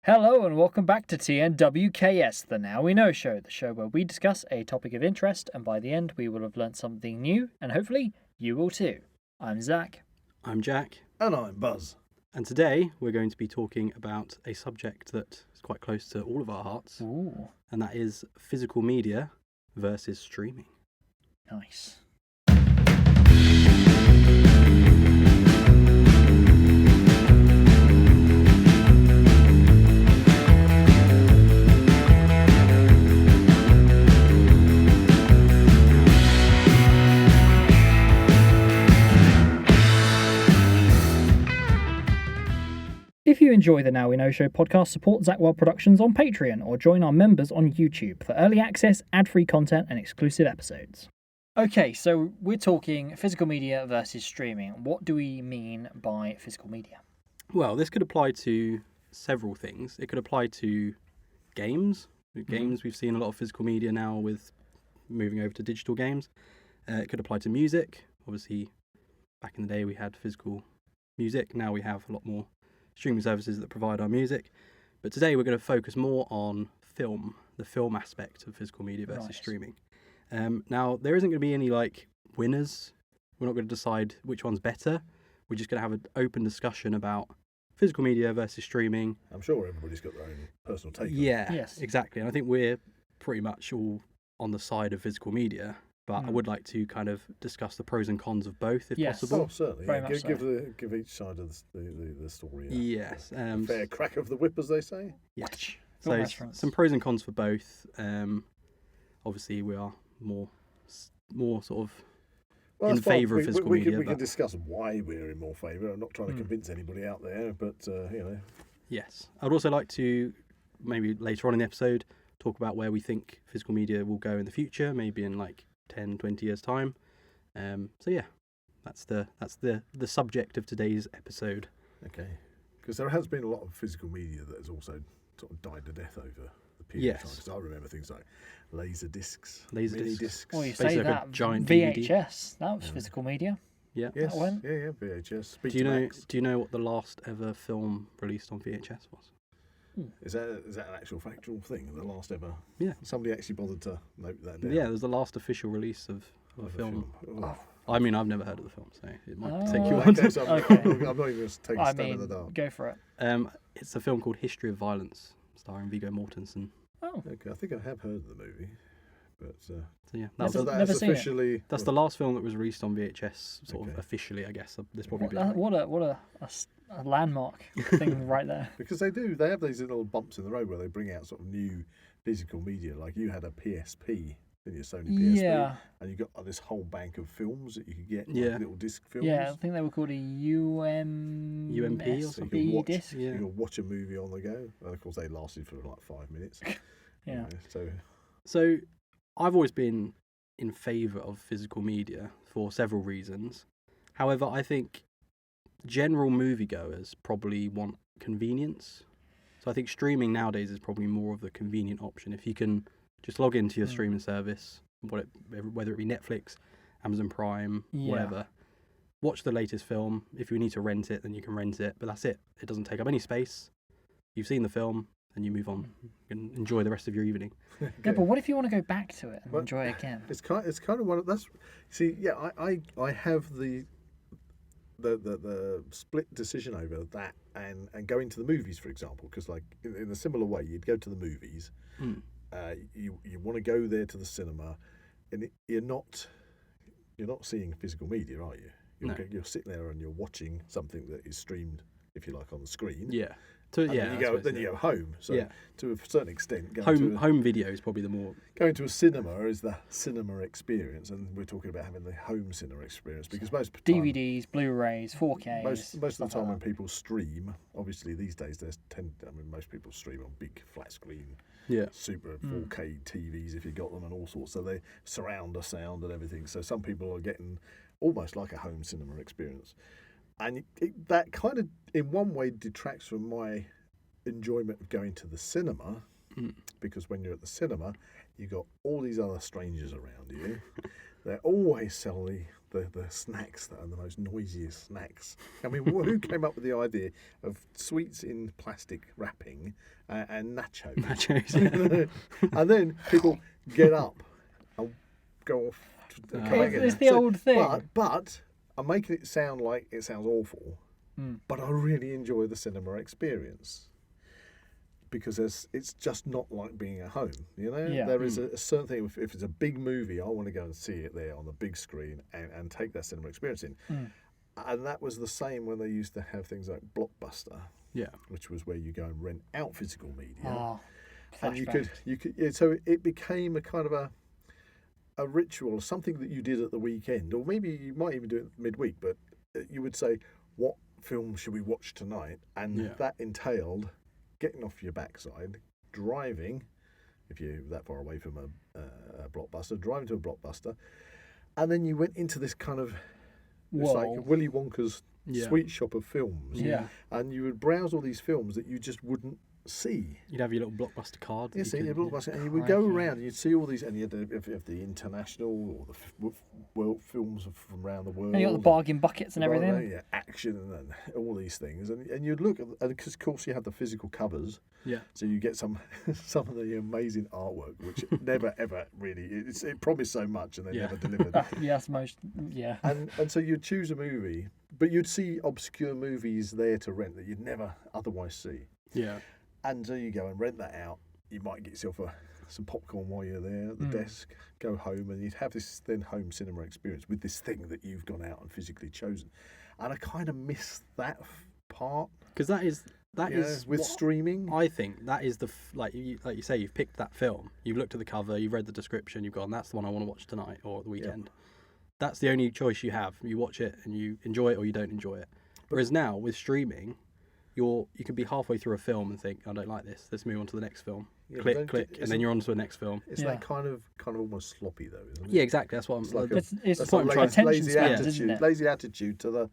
Hello and welcome back to TNWKS, the Now We Know show, the show where we discuss a topic of interest and by the end we will have learnt something new and hopefully you will too. I'm Zach. I'm Jack. And I'm Buzz. And today we're going to be talking about a subject that is quite close to all of our hearts. Ooh, And that is physical media versus streaming. nice. If you enjoy the Now We Know Show podcast, support Zak Wylde Productions on Patreon or join our members on YouTube for early access, ad-free content and exclusive episodes. Okay, so we're talking physical media versus streaming. What do we mean by physical media? Well, this could apply to several things. It could apply to games. We've seen a lot of physical media now with moving over to digital games. It could apply to music. Obviously, back in the day we had physical music. Now we have a lot more streaming services that provide our music. But today we're going to focus more on film, the film aspect of physical media versus streaming. Now, there isn't going to be any winners. We're not going to decide which one's better. We're just going to have an open discussion about physical media versus streaming. I'm sure everybody's got their own personal take on it. Yeah, Yes. exactly. And I think we're pretty much all on the side of physical media. But I would like to kind of discuss the pros and cons of both, if Yes. possible. Oh, certainly. Very Yeah. much Give each side of the story Yes. a fair crack of the whip, as they say. Yes. Film So restaurants. some pros and cons for both. Obviously, we are more sort of Well, in that's fine. favour of physical media. We can but discuss why we're in more favour. I'm not trying to convince anybody out there, but, yes. I'd also like to, maybe later on in the episode, talk about where we think physical media will go in the future, maybe in 10, 20 years' time. So yeah, that's the subject of today's episode. Okay. Because there has been a lot of physical media that has also sort of died to death over the period of time. Yes. Because I remember things like laser discs, Laser mini discs. discs. Well, you Basically say like a that, giant DVD. VHS, that was physical media. Yeah. Yes, went. yeah, VHS. Do you know what the last ever film released on VHS was? Is that an actual factual thing? The last ever? Yeah. Somebody actually bothered to note that down. Yeah, it was the last official release of a film. Oh. I mean, I've never heard of the film, so it might take you Oh, on. Okay, so Okay. I'm not even going to take a I stab in mean, the dark. go for it. It's a film called History of Violence, starring Viggo Mortensen. Oh, Okay, I think I have heard of the movie, but So yeah, Never- so never that's seen it. officially. that's the last film that was released on VHS, sort of Okay. officially, I guess. There's probably what been a landmark thing right there. Because they have these little bumps in the road where they bring out sort of new physical media. Like you had a PSP, didn't you, Sony PSP? Yeah. And you got this whole bank of films that you could get, Yeah. little disc films. Yeah, I think they were called a UMP or So something. you could watch, disc. Yeah. you could watch a movie on the go. And of course, they lasted for 5 minutes. Yeah. So I've always been in favour of physical media for several reasons. However, I think general moviegoers probably want convenience. So I think streaming nowadays is probably more of the convenient option. If you can just log into your streaming service, whether it be Netflix, Amazon Prime, Yeah. whatever, watch the latest film. If you need to rent it, then you can rent it. But that's it. It doesn't take up any space. You've seen the film, and you move on. You can enjoy the rest of your evening. Yeah, but what if you want to go back to it and Well, enjoy it again? It's kind of one of that's. See, yeah, I have the split decision over that and going to the movies, for example, because in a similar way, you'd go to the movies, you want to go there to the cinema, and you're not seeing physical media, are you? You're sitting there and you're watching something that is streamed, if you like, on the screen. Yeah. And then you go home. So Yeah. to a certain extent, Home video is probably the more. going to a cinema is the cinema experience, and we're talking about having the home cinema experience because most time, DVDs, Blu-rays, 4Ks. most of the stuff time like when that. people stream, obviously these days most people stream on big flat screen, Yeah. super 4K TVs if you got them and all sorts. So they surround the sound and everything. So some people are getting almost like a home cinema experience, and that kind of in one way detracts from my enjoyment of going to the cinema. Because when you're at the cinema, you've got all these other strangers around you. They're always selling the snacks that are the most noisiest snacks. I mean, who came up with the idea of sweets in plastic wrapping and nachos? Nachos. And then people get up and go off. Come back again. It's the old thing. But I'm making it sound like it sounds awful, but I really enjoy the cinema experience. Because it's just not like being at home, you know. Yeah. There is a certain thing. If it's a big movie, I want to go and see it there on the big screen and take that cinema experience in. And that was the same when they used to have things like Blockbuster, which was where you go and rent out physical media, and you could so it became a kind of a ritual, something that you did at the weekend, or maybe you might even do it midweek. But you would say, "What film should we watch tonight?" And that entailed getting off your backside, driving, if you're that far away from a Blockbuster, driving to a Blockbuster, and then you went into this kind of, it's like Willy Wonka's sweet shop of films. Yeah. And you would browse all these films that you just wouldn't see. You'd have your little Blockbuster card. Yes, your Blockbuster, and you would go around and you'd see all these, and you had the international or the world films from around the world. And you got the bargain buckets and everything. Yeah, action and all these things, and you'd look, and because of course you had the physical covers. Yeah. So you get some of the amazing artwork, which never ever really it promised so much and they never delivered. And so you'd choose a movie, but you'd see obscure movies there to rent that you'd never otherwise see. Yeah. And so you go and rent that out. You might get yourself some popcorn while you're there at the desk, go home, and you'd have this then home cinema experience with this thing that you've gone out and physically chosen. And I kind of miss that part. Because that is with streaming. I think that is like you say, you've picked that film, you've looked at the cover, you've read the description, you've gone, that's the one I want to watch tonight or at the weekend. That's the only choice you have. You watch it and you enjoy it or you don't enjoy it. Whereas now with streaming, you can be halfway through a film and think, I don't like this, let's move on to the next film. Click, and then you're on to the next film. It's that kind of almost sloppy though, isn't it? Yeah, exactly. That's what I'm. It's like lazy attitude. Isn't it? Lazy attitude to the.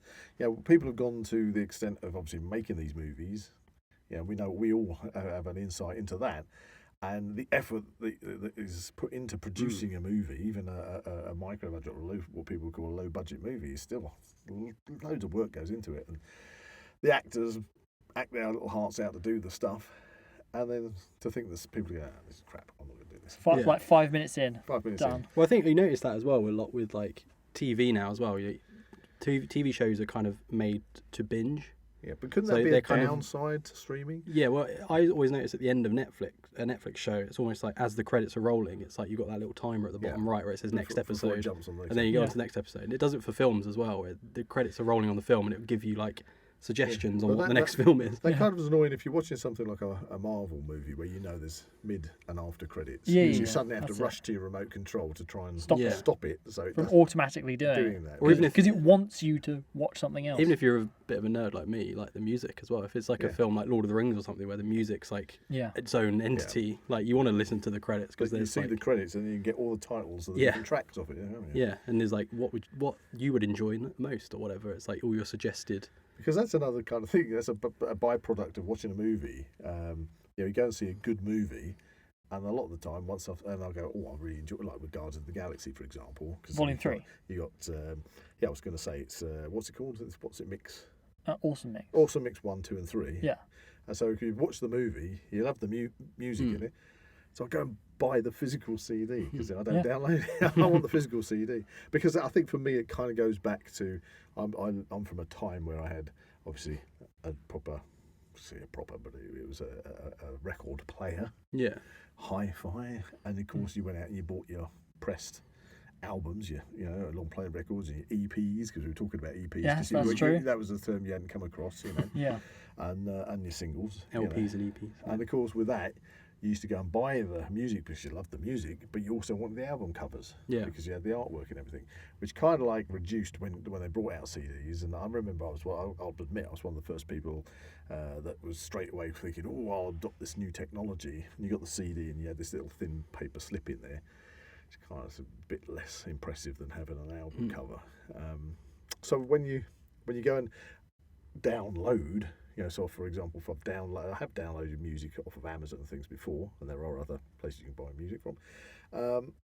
People have gone to the extent of obviously making these movies. We know we all have an insight into that, and the effort that is put into producing a movie, even a micro budget or what people call a low budget movie, is still loads of work goes into it, and the actors act their little hearts out to do the stuff. And then to think that people go, this is crap, I'm not going to do this. Like 5 minutes in. 5 minutes done. in. Well, I think you notice that as well a lot with like TV now as well. TV shows are kind of made to binge. Yeah, but couldn't that be a downside to streaming? Yeah, well, I always notice at the end of a Netflix show, it's almost like as the credits are rolling, it's like you've got that little timer at the bottom right where it says next episode, and then you go on to the next episode. And it does it for films as well, where the credits are rolling on the film and it will give you like suggestions on what the next film is. That kind of is annoying if you're watching something like a Marvel movie where you know there's mid and after credits. You suddenly have to rush to your remote control to try and stop it. So it from automatically doing that. Or even because it wants you to watch something else. Even if you're a bit of a nerd like me, you like the music as well. If it's like a film like Lord of the Rings or something where the music's like its own entity, like you want to listen to the credits because you see the credits and then you can get all the titles of the different tracks of it. Yeah, and there's like what you would enjoy most or whatever. It's like all your suggested. Because that's another kind of thing. That's a byproduct of watching a movie. You go and see a good movie, and a lot of the time, I'll go, I really enjoy it, like with Guardians of the Galaxy, for example. Volume 3. You got, I was going to say, it's, what's it called? What's it mix? Awesome Mix. Awesome Mix 1, 2 and 3. Yeah. And so if you watch the movie, you'll have the music in it. So I go and buy the physical CD because I don't download it. I want the physical CD because I think for me it kind of goes back to I'm from a time where I had obviously a proper, but it was a record player. Yeah. Hi-fi, and of course you went out and you bought your pressed albums, long playing records and your EPs because we were talking about EPs. Yeah, that's true. That was a term you hadn't come across, Yeah. And your singles, LPs and EPs. And of course with that. You used to go and buy the music because you loved the music, but you also wanted the album covers because you had the artwork and everything, which kind of like reduced when they brought out CDs. And I remember I'll admit I was one of the first people that was straight away thinking, I'll adopt this new technology. And you got the CD and you had this little thin paper slip in there. It's kind of a bit less impressive than having an album cover. So when you go and download. So for example, if I have downloaded music off of Amazon and things before, and there are other places you can buy music from,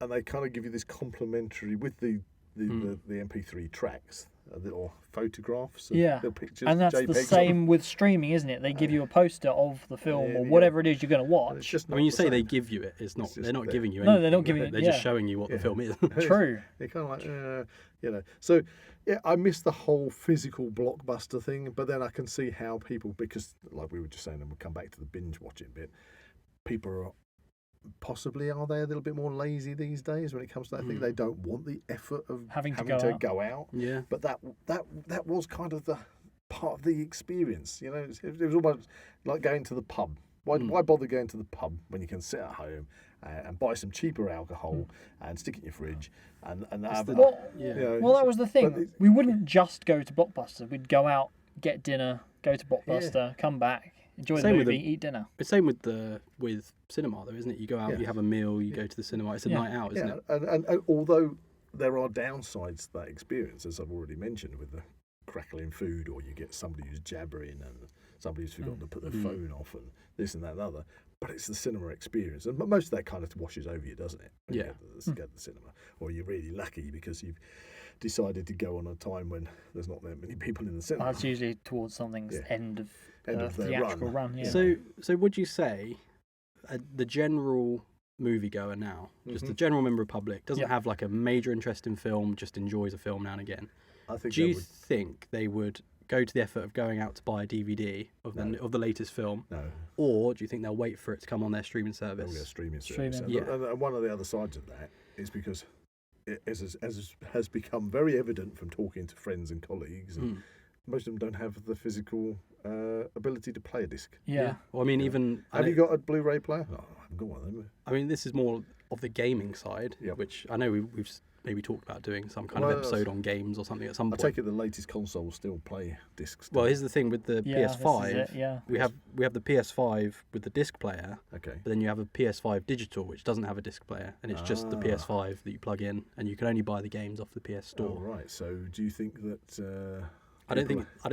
and they kind of give you this complimentary with the the MP3 tracks, little photographs, Yeah, little pictures, and that's the JPEGs same with streaming, isn't it? They give you a poster of the film Yeah, or you whatever it is you're going to and it's watch. just I mean, not you the say they same. give you it. It's not. It's just They're not there. giving you No, anything. they're not giving you- They're yeah. just showing you what the film is. True. You're kind of like, So, yeah, I miss the whole physical blockbuster thing, but then I can see how people, because like we were just saying, and we'll come back to the binge watching bit, people are possibly, are they a little bit more lazy these days when it comes to that thing? They don't want the effort of Having to go out. Yeah. But that was kind of the part of the experience, it was almost like going to the pub. Why bother going to the pub when you can sit at home and buy some cheaper alcohol and stick it in your fridge and have Well, Yeah. well, that was the but thing. We wouldn't just go to Blockbuster. We'd go out, get dinner, go to Blockbuster, come back, enjoy the Same with movie, eat dinner. It's same with cinema though, isn't it? You go out, Yeah. you have a meal, you go to the cinema. It's a night out, isn't it? And although there are downsides to that experience, as I've already mentioned, with the crackling food, or you get somebody who's jabbering and somebody who's forgotten to put their phone off and this and that and other, but it's the cinema experience, and most of that kind of washes over you, doesn't it? When you Yeah. go to the cinema, or you're really lucky because you've decided to go on a time when there's not that many people in the cinema. That's usually towards something's end of their theatrical run. Yeah. So would you say the general moviegoer now, just the general member of public, doesn't have like a major interest in film, just enjoys a film now and again? I think Do you think they would go to the effort of going out to buy a DVD of the latest film? No. Or do you think they'll wait for it to come on their streaming They'll service? get a streaming service. Streaming. And one of the other sides of that is because it has become very evident from talking to friends and colleagues, and most of them don't have the physical ability to play a disc. Yeah. Well, I mean, even Have you got a Blu-ray player? Oh, I haven't got one of them. I mean, this is more of the gaming side, Yep. which I know we've maybe talked about doing some kind of Well, episode on games or something at some I point. take it the latest consoles still play discs. Well, here's the thing with the Yeah, PS5. this is it, yeah. We have the PS5 with the disc player, Okay. but then you have a PS5 digital which doesn't have a disc player, and it's just the PS5 that you plug in, and you can only buy the games off the PS Store. Oh, right. So do you think that? I don't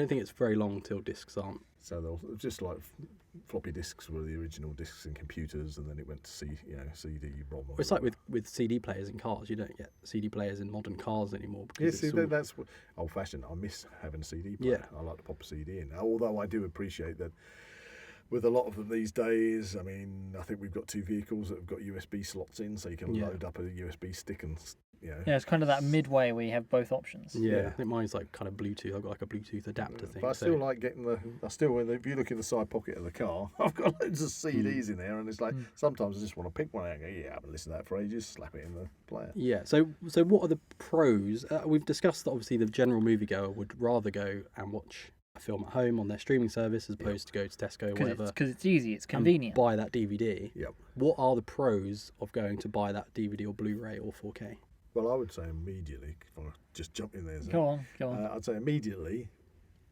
think it's very long till discs aren't. So they'll just like floppy disks were the original discs in computers, and then it went to CD-ROM. Well, it's like with CD players in cars. You don't get CD players in modern cars anymore. Yeah, Because see, it's all, that's old-fashioned. I miss having a CD player. I like to pop a CD in. Although I do appreciate that with a lot of them these days, I mean, I think we've got two vehicles that have got USB slots in, so you can load up a USB stick and, Yeah, it's kind of that midway where you have both options. yeah, I think mine's like kind of Bluetooth. I've got like a Bluetooth adapter thing. But I still like getting if you look in the side pocket of the car, I've got loads of CDs in there, and it's like sometimes I just want to pick one out and go, I haven't listened to that for ages, slap it in the player. Yeah. So what are the pros? We've discussed that obviously the general moviegoer would rather go and watch a film at home on their streaming service as opposed to go to Tesco or whatever. Because it's easy, it's convenient. And buy that DVD. Yep. What are the pros of going to buy that DVD or Blu-ray or 4K? Well, I would say immediately, if I just jump in there. Go on. I'd say immediately,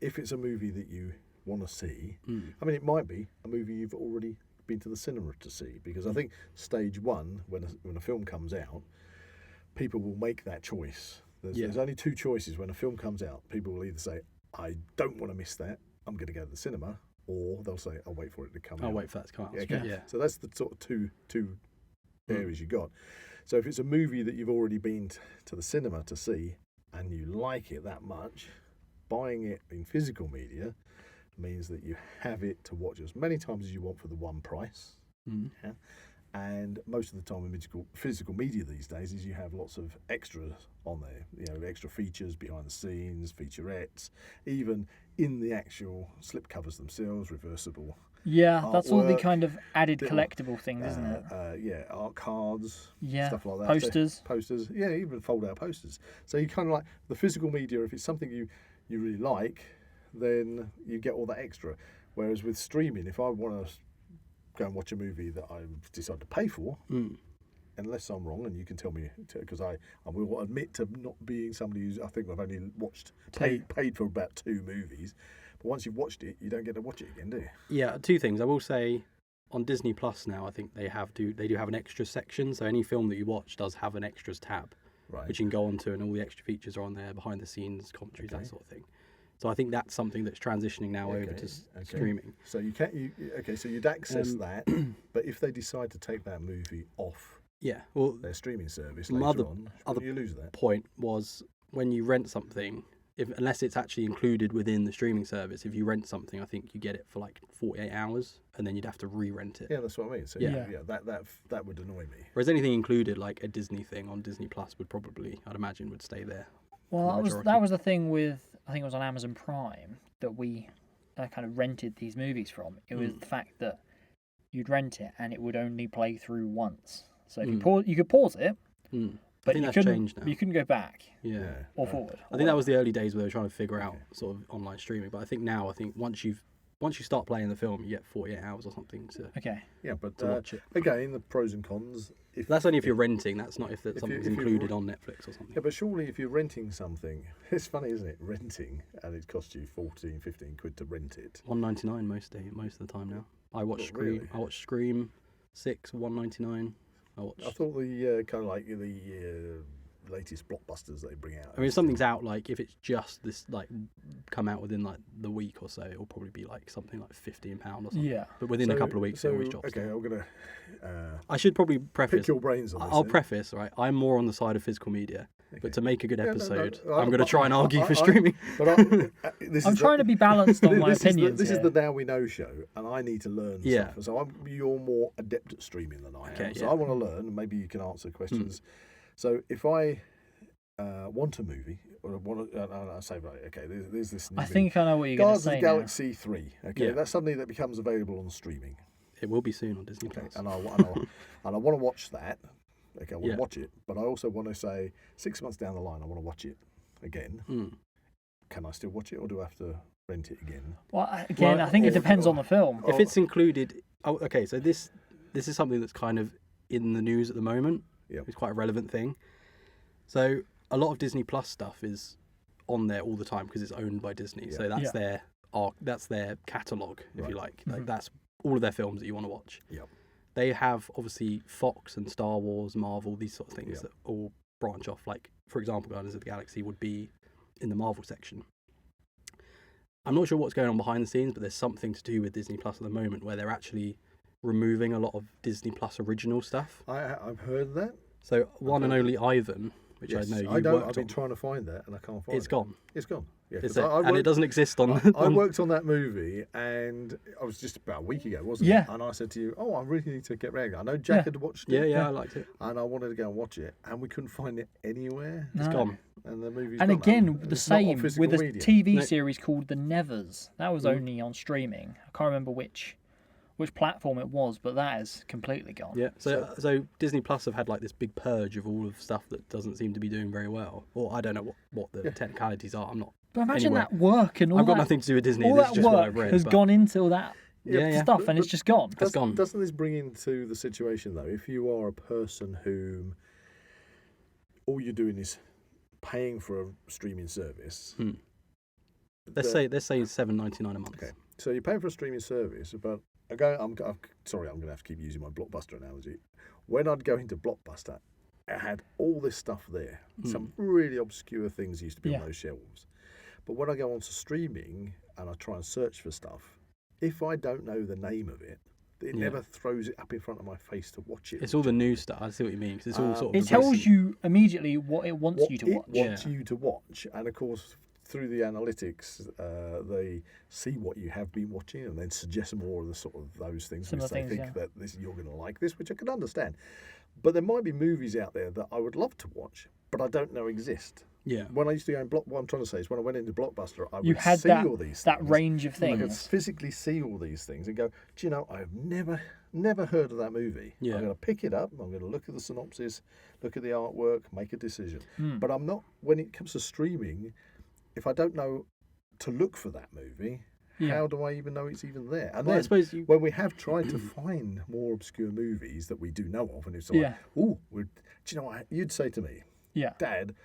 if it's a movie that you want to see, I mean, it might be a movie you've already been to the cinema to see, because I think stage one, when a film comes out, people will make that choice. There's only two choices when a film comes out. People will either say, I don't want to miss that, I'm going to go to the cinema, or they'll say, I'll wait for it to come out. I'll wait for that to come out. Okay. So that's the sort of two areas you got. So if it's a movie that you've already been to the cinema to see and you like it that much, buying it in physical media means that you have it to watch as many times as you want for the one price. Yeah? And most of the time in physical media these days is you have lots of extras on there, extra features behind the scenes, featurettes, even in the actual slipcovers themselves, reversible. Yeah, that's all the artwork, kind of added little, collectible things, isn't it? Art cards, stuff like that. Posters. Yeah, even fold-out posters. So you kind of like the physical media. If it's something you really like, then you get all that extra. Whereas with streaming, if I want to go and watch a movie that I decide to pay for, unless I'm wrong, and you can tell me, because I will admit to not being somebody who's, I think I've only paid for about 2 movies. But once you've watched it, you don't get to watch it again, do you? Yeah, 2 things. I will say on Disney Plus now, I think they do have an extra section. So any film that you watch does have an extras tab, which you can go onto, and all the extra features are on there, behind the scenes, commentaries, that sort of thing. So I think that's something that's transitioning now over to streaming. So so you'd access that, but if they decide to take that movie off Yeah, well, their streaming service My later other- on. other You lose that. point was when you rent something, unless it's actually included within the streaming service, if you rent something, I think you get it for like 48 hours, and then you'd have to re-rent it. Yeah, that's what I mean. So Yeah. that would annoy me. Whereas anything included, like a Disney thing on Disney Plus, would probably, I'd imagine, would stay there. Well, that majority. was the thing with, I think it was on Amazon Prime that we kind of rented these movies from. It was the fact that you'd rent it and it would only play through once. So if you could pause it, I but think you that's couldn't. changed now. You couldn't go back Yeah. or forward. I think that was the early days where they were trying to figure out sort of online streaming. But I think now, once you start playing the film, you get 48 hours or something to Okay. Yeah, but watch it. again, the pros and cons. That's only if you're renting. That's not if something's if you- included on Netflix or something. Yeah, but surely if you're renting something, it's funny, isn't it? Renting, and it costs you 14, 15 quid to rent it. $1.99 most of the time now. I watch What, Scream. really? I watch Scream 6, $1.99. I thought the kind of like the latest blockbusters they bring out. I mean, if something's out, like if it's just this, like come out within like the week or so, it'll probably be like something like £15 or something. Yeah. But within a couple of weeks, it always drops. Okay, down. I'm gonna I should probably preface. pick your brains on this. I'll then. preface, right? I'm more on the side of physical media, but to make a good no, episode, no, I'm going to try and argue for I- streaming. But I'm trying to be balanced on my opinions. This is here. the Now We Know show, and I need to learn Yeah. stuff. So you're more adept at streaming than I am. Okay, So yeah. I want to learn, and maybe you can answer questions. So if I want a movie, or I say, right, okay, there's this new I movie. think I know what you're going to Guardians of say the now. Galaxy 3. Okay, Yeah. that's something that becomes available on streaming. It will be soon on Disney Okay, Plus. and I want to watch that. Okay, I want Yeah. to watch it, but I also want to say 6 months down the line, I want to watch it again. Can I still watch it, or do I have to rent it again? Well, again, I think it depends on the film. If it's included, okay, so this is something that's kind of in the news at the moment. Yeah. It's quite a relevant thing. So a lot of Disney Plus stuff is on there all the time because it's owned by Disney. So that's their catalogue, if you like. Like that's all of their films that you want to watch. Yeah. They have obviously Fox and Star Wars, Marvel, these sort of things Yeah. that all branch off. Like, for example, Guardians of the Galaxy would be in the Marvel section. I'm not sure what's going on behind the scenes, but there's something to do with Disney Plus at the moment where they're actually removing a lot of Disney Plus original stuff. I've heard that. So One and Only Ivan, which Yes, I know you I've worked been on, trying to find that, and I can't find it. it's gone. It's gone. Yeah, Is 'cause it? I And it worked- doesn't exist on. I on- worked on that movie, and I was just about a week ago, wasn't Yeah. it? And I said to you, "Oh, I really need to get ready." I know Jack had watched Yeah, it, yeah, I liked it. and I wanted to go and watch it, and we couldn't find it anywhere. It's No. gone. And the movie's And gone. again, And the it's not on same physical with a media. TV No. series called The Nevers. That was only on streaming. I can't remember which platform it was, but that is completely gone. Yeah. So Disney Plus have had like this big purge of all of stuff that doesn't seem to be doing very well. Or I don't know what the technicalities are. I'm not. But imagine Anyway, that work and all I've got that, nothing to do with Disney. all This that is just what work I've read. has but- gone into all that Yeah. stuff, and it's just gone. It's gone. Doesn't this bring into the situation though? If you are a person whom all you're doing is paying for a streaming service, Let's say $7.99 a month. okay, so you're paying for a streaming service, but I'm sorry, I'm going to have to keep using my Blockbuster analogy. When I'd go into Blockbuster, it had all this stuff there. Some really obscure things used to be on those shelves. But when I go onto streaming and I try and search for stuff, if I don't know the name of it, it never throws it up in front of my face to watch it. It's all the new stuff. I see what you mean. 'Cause it's all sort of. It tells you immediately what it wants you to watch. Wants you to watch, and of course through the analytics, they see what you have been watching and then suggest more of the sort of those things Similar which they things, think that you're going to like this, which I can understand. But there might be movies out there that I would love to watch, but I don't know exist. Yeah. When I used to go in what I'm trying to say is when I went into Blockbuster, I You would had see that all these that things. range of I could things. physically see all these things and go, do you know, I've never heard of that movie. Yeah. I'm going to pick it up, I'm going to look at the synopsis, look at the artwork, make a decision. Hmm. But I'm not, when it comes to streaming, if I don't know to look for that movie, how do I even know it's even there? And Well, I then suppose when we have tried to find more obscure movies that we do know of, and it's like, do you know what? You'd say to me, Dad,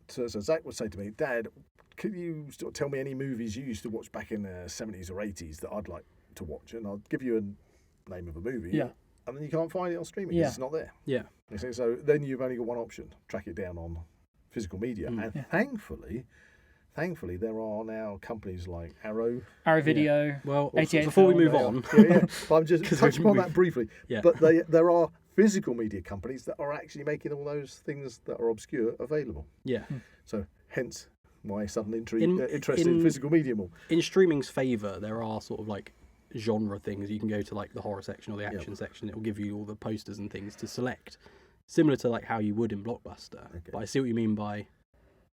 so Zach would say to me, Dad, could you sort of tell me any movies you used to watch back in the 70s or 80s that I'd like to watch? And I'll give you a name of a movie. Yeah. And then you can't find it on streaming because it's not there. Yeah. You see, so then you've only got one option, track it down on physical media. And thankfully, there are now companies like Arrow Video. Well, 88 before we film. move on, But I'm just touching upon that briefly. Yeah. But there are physical media companies that are actually making all those things that are obscure available. Yeah. So hence my sudden interest In- in physical media more. In streaming's favour, there are sort of like genre things. You can go to like the horror section or the action section. It will give you all the posters and things to select, similar to like how you would in Blockbuster. Okay. But I see what you mean by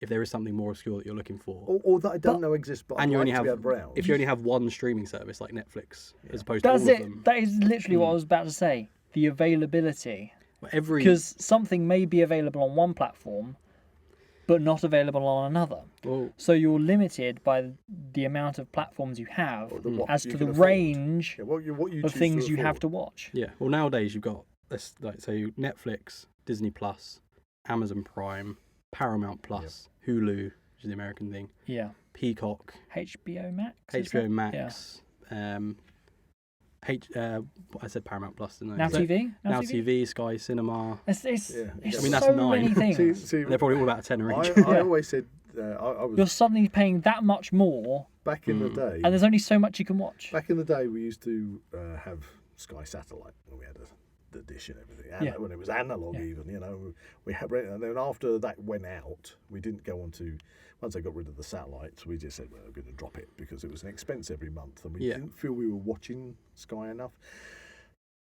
if there is something more obscure that you're looking for. Or that I don't know exists, but And I'd you like only to have be able to browse. if you only have one streaming service like Netflix, as opposed to That's all it. of them. That is literally what I was about to say. The availability. But every Because something may be available on one platform, but not available on another. well, So you're limited by the amount of platforms you have what as you to can the afford. range Yeah, what you of choose things to you have afford. to watch. yeah. Well, nowadays you've got this, like so Netflix, Disney Plus, Amazon Prime, Paramount Plus, Hulu, which is the American thing, Yeah. Peacock, HBO Max. is HBO it? Max, I said Paramount Plus, didn't I? Now So- TV. Now TV, Sky Cinema. It's Yeah. it's I mean, that's so 9. many things. See, They're probably all about a tenner each. I always said I was You're suddenly paying that much more, back in the day. and there's only so much you can watch. Back in the day, we used to have Sky Satellite when we had the dish and everything. Yeah. When it was analog, even we had. And then after that went out, we didn't go on to. Once they got rid of the satellites, we just said, well, we're going to drop it because it was an expense every month, and we didn't feel we were watching Sky enough.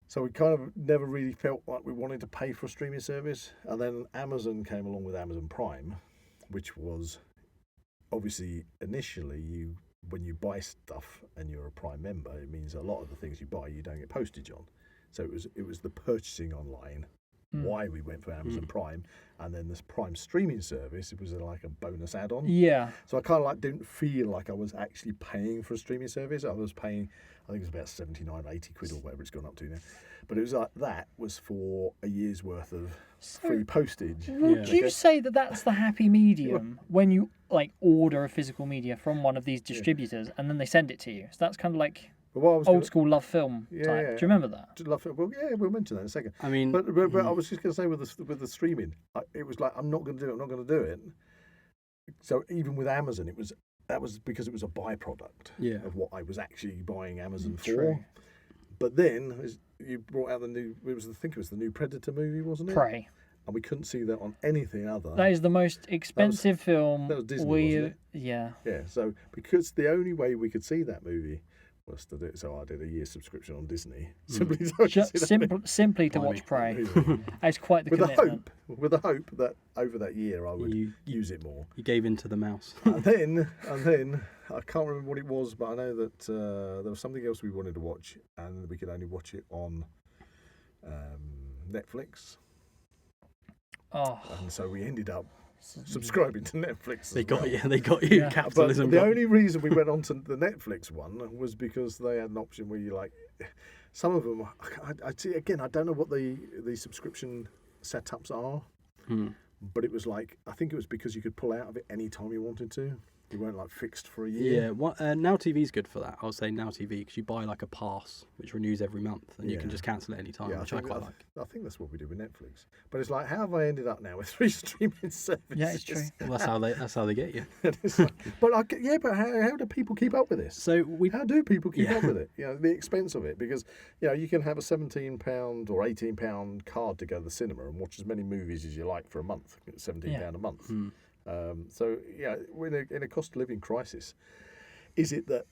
So we kind of never really felt like we wanted to pay for a streaming service. And then Amazon came along with Amazon Prime, which was obviously initially when you buy stuff and you're a Prime member, it means a lot of the things you buy you don't get postage on. So it was the purchasing online why we went for Amazon Prime, and then this Prime streaming service, it was like a bonus add-on. Yeah. So I kind of like didn't feel like I was actually paying for a streaming service. I was paying, I think it was about 79, 80 quid or whatever it's gone up to now. But it was like that was for a year's worth of free postage. Would you say that that's the happy medium when you like order a physical media from one of these distributors and then they send it to you? So that's kind of like But what I was old school love film type. Yeah. Do you remember that? Well, yeah, we'll mention that in a second. I mean, But I was just going to say with the streaming, it was like I'm not going to do it. I'm not going to do it. So even with Amazon, that was because it was a byproduct of what I was actually buying Amazon for. True. But then you brought out the new. I think it was the new Predator movie, wasn't it? Prey. And we couldn't see that on anything other. That is the most expensive film. that was Disney, wasn't it? Yeah. Yeah. So because the only way we could see that movie was to do it, so I did a year's subscription on Disney simply so I could see that Simply to watch Prey. It's quite the with commitment. with the hope that over that year I would use it more. you gave in to the mouse. and then I can't remember what it was, but I know that there was something else we wanted to watch, and we could only watch it on Netflix. Oh, And so we ended up subscribing to Netflix. They as got well. you. They got you. Yeah. But Capitalism. the got only reason we went on to the Netflix one was because they had an option where you like some of them. I see again. I don't know what the subscription setups are, but it was like I think it was because you could pull out of it any time you wanted to. You weren't like fixed for a year. Yeah, Now TV's good for that. I would say Now TV because you buy like a pass which renews every month and you can Yeah. just cancel it any time, which I quite like. I think that's what we do with Netflix. But it's like, how have I ended up now with 3 streaming services? yeah, it's true. Well, that's how they get you. It's like, but how do people keep up with this? So How do people keep up with it? The expense of it, because you can have a £17 or £18 card to go to the cinema and watch as many movies as you like for a month. It's £17 a month. So we're in a cost of living crisis. Is it that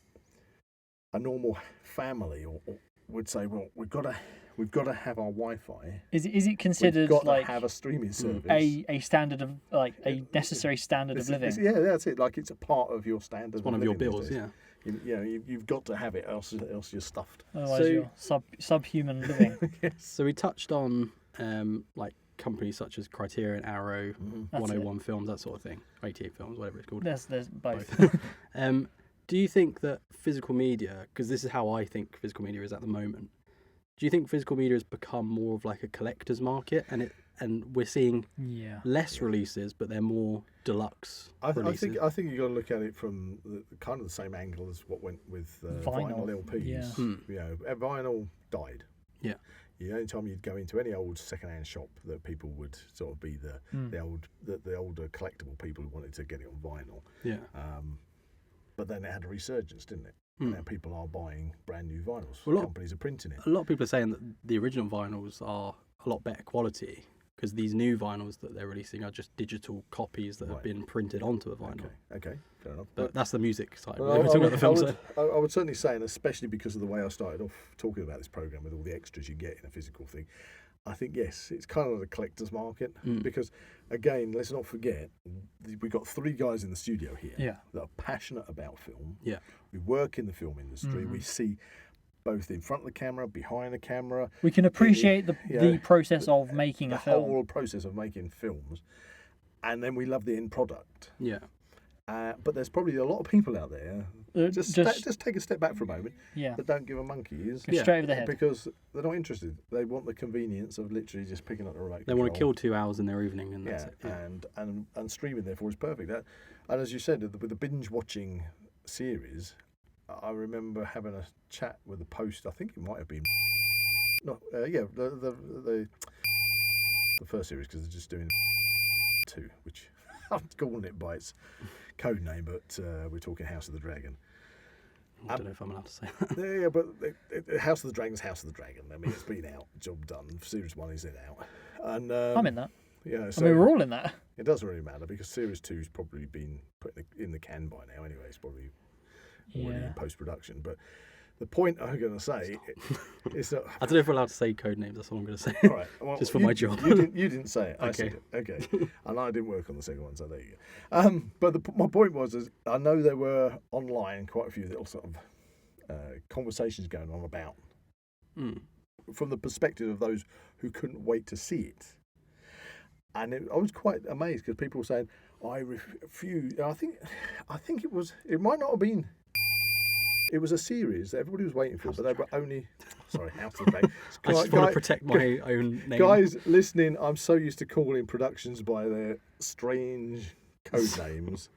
a normal family or would say, well, we've got to have our Wi-Fi. Is it considered We've got like to have a streaming service. a standard of like a necessary standard of living? Yeah, that's it. Like it's a part of your standard. it's one of your bills, yeah. You've got to have it, else you're stuffed. Otherwise, So- you're subhuman living. So we touched on like companies such as Criterion, Arrow, That's 101 Films, that sort of thing, 88 Films, whatever it's called. There's both. Do you think that physical media, because this is how I think physical media is at the moment, do you think physical media has become more of like a collector's market, and we're seeing less releases, but they're more deluxe releases? I think you got to look at it from kind of the same angle as what went with vinyl LPs. Yeah. Vinyl died. Yeah. The only time you'd go into any old second-hand shop that people would sort of be the older collectible people who wanted to get it on vinyl. Yeah. But then it had a resurgence, didn't it? Now people are buying brand new vinyls. Well, Companies are printing it. A lot of people are saying that the original vinyls are a lot better quality because these new vinyls that they're releasing are just digital copies that have been printed onto a vinyl. Okay, fair enough. But that's the music side. Well, We're talking about the film side. I would certainly say, and especially because of the way I started off talking about this program with all the extras you get in a physical thing, I think, yes, it's kind of the collector's market because, again, let's not forget, we've got 3 guys in the studio here that are passionate about film. Yeah. We work in the film industry. We see both in front of the camera, behind the camera. We can appreciate the process of making a film. The whole process of making films. And then we love the end product. Yeah. But there's probably a lot of people out there, just take a step back for a moment, that don't give a monkey's. Straight over the head. Because they're not interested. They want the convenience of literally just picking up the remote control. They want to kill 2 hours in their evening and that's it. Yeah. And streaming, therefore, is perfect. And as you said, with the binge-watching series, I remember having a chat with the post, I think it might have been... the first series, because they're just doing 2, which I'm calling it by its code name, but we're talking House of the Dragon. I don't know if I'm allowed to say that. Yeah, but House of the Dragon's House of the Dragon. I mean, it's been out, job done. Series 1 is out. And I'm in that. Yeah, I mean, we're all in that. It doesn't really matter because Series 2's probably been put in the can by now anyway. It's probably already in post-production. But the point I'm going to say is that... I don't know if we're allowed to say code names. That's all I'm going to say. All right. Well, just for my job. You didn't say it. I said it. Okay. And I didn't work on the second one, so there you go. But my point was, is I know there were online quite a few little sort of conversations going on about, from the perspective of those who couldn't wait to see it. And I was quite amazed because people were saying, I refuse. I think it might not have been... It was a series that everybody was waiting for, but they were only... Sorry, House of the Dragon. I just want to protect my own name. Guys listening, I'm so used to calling productions by their strange code names.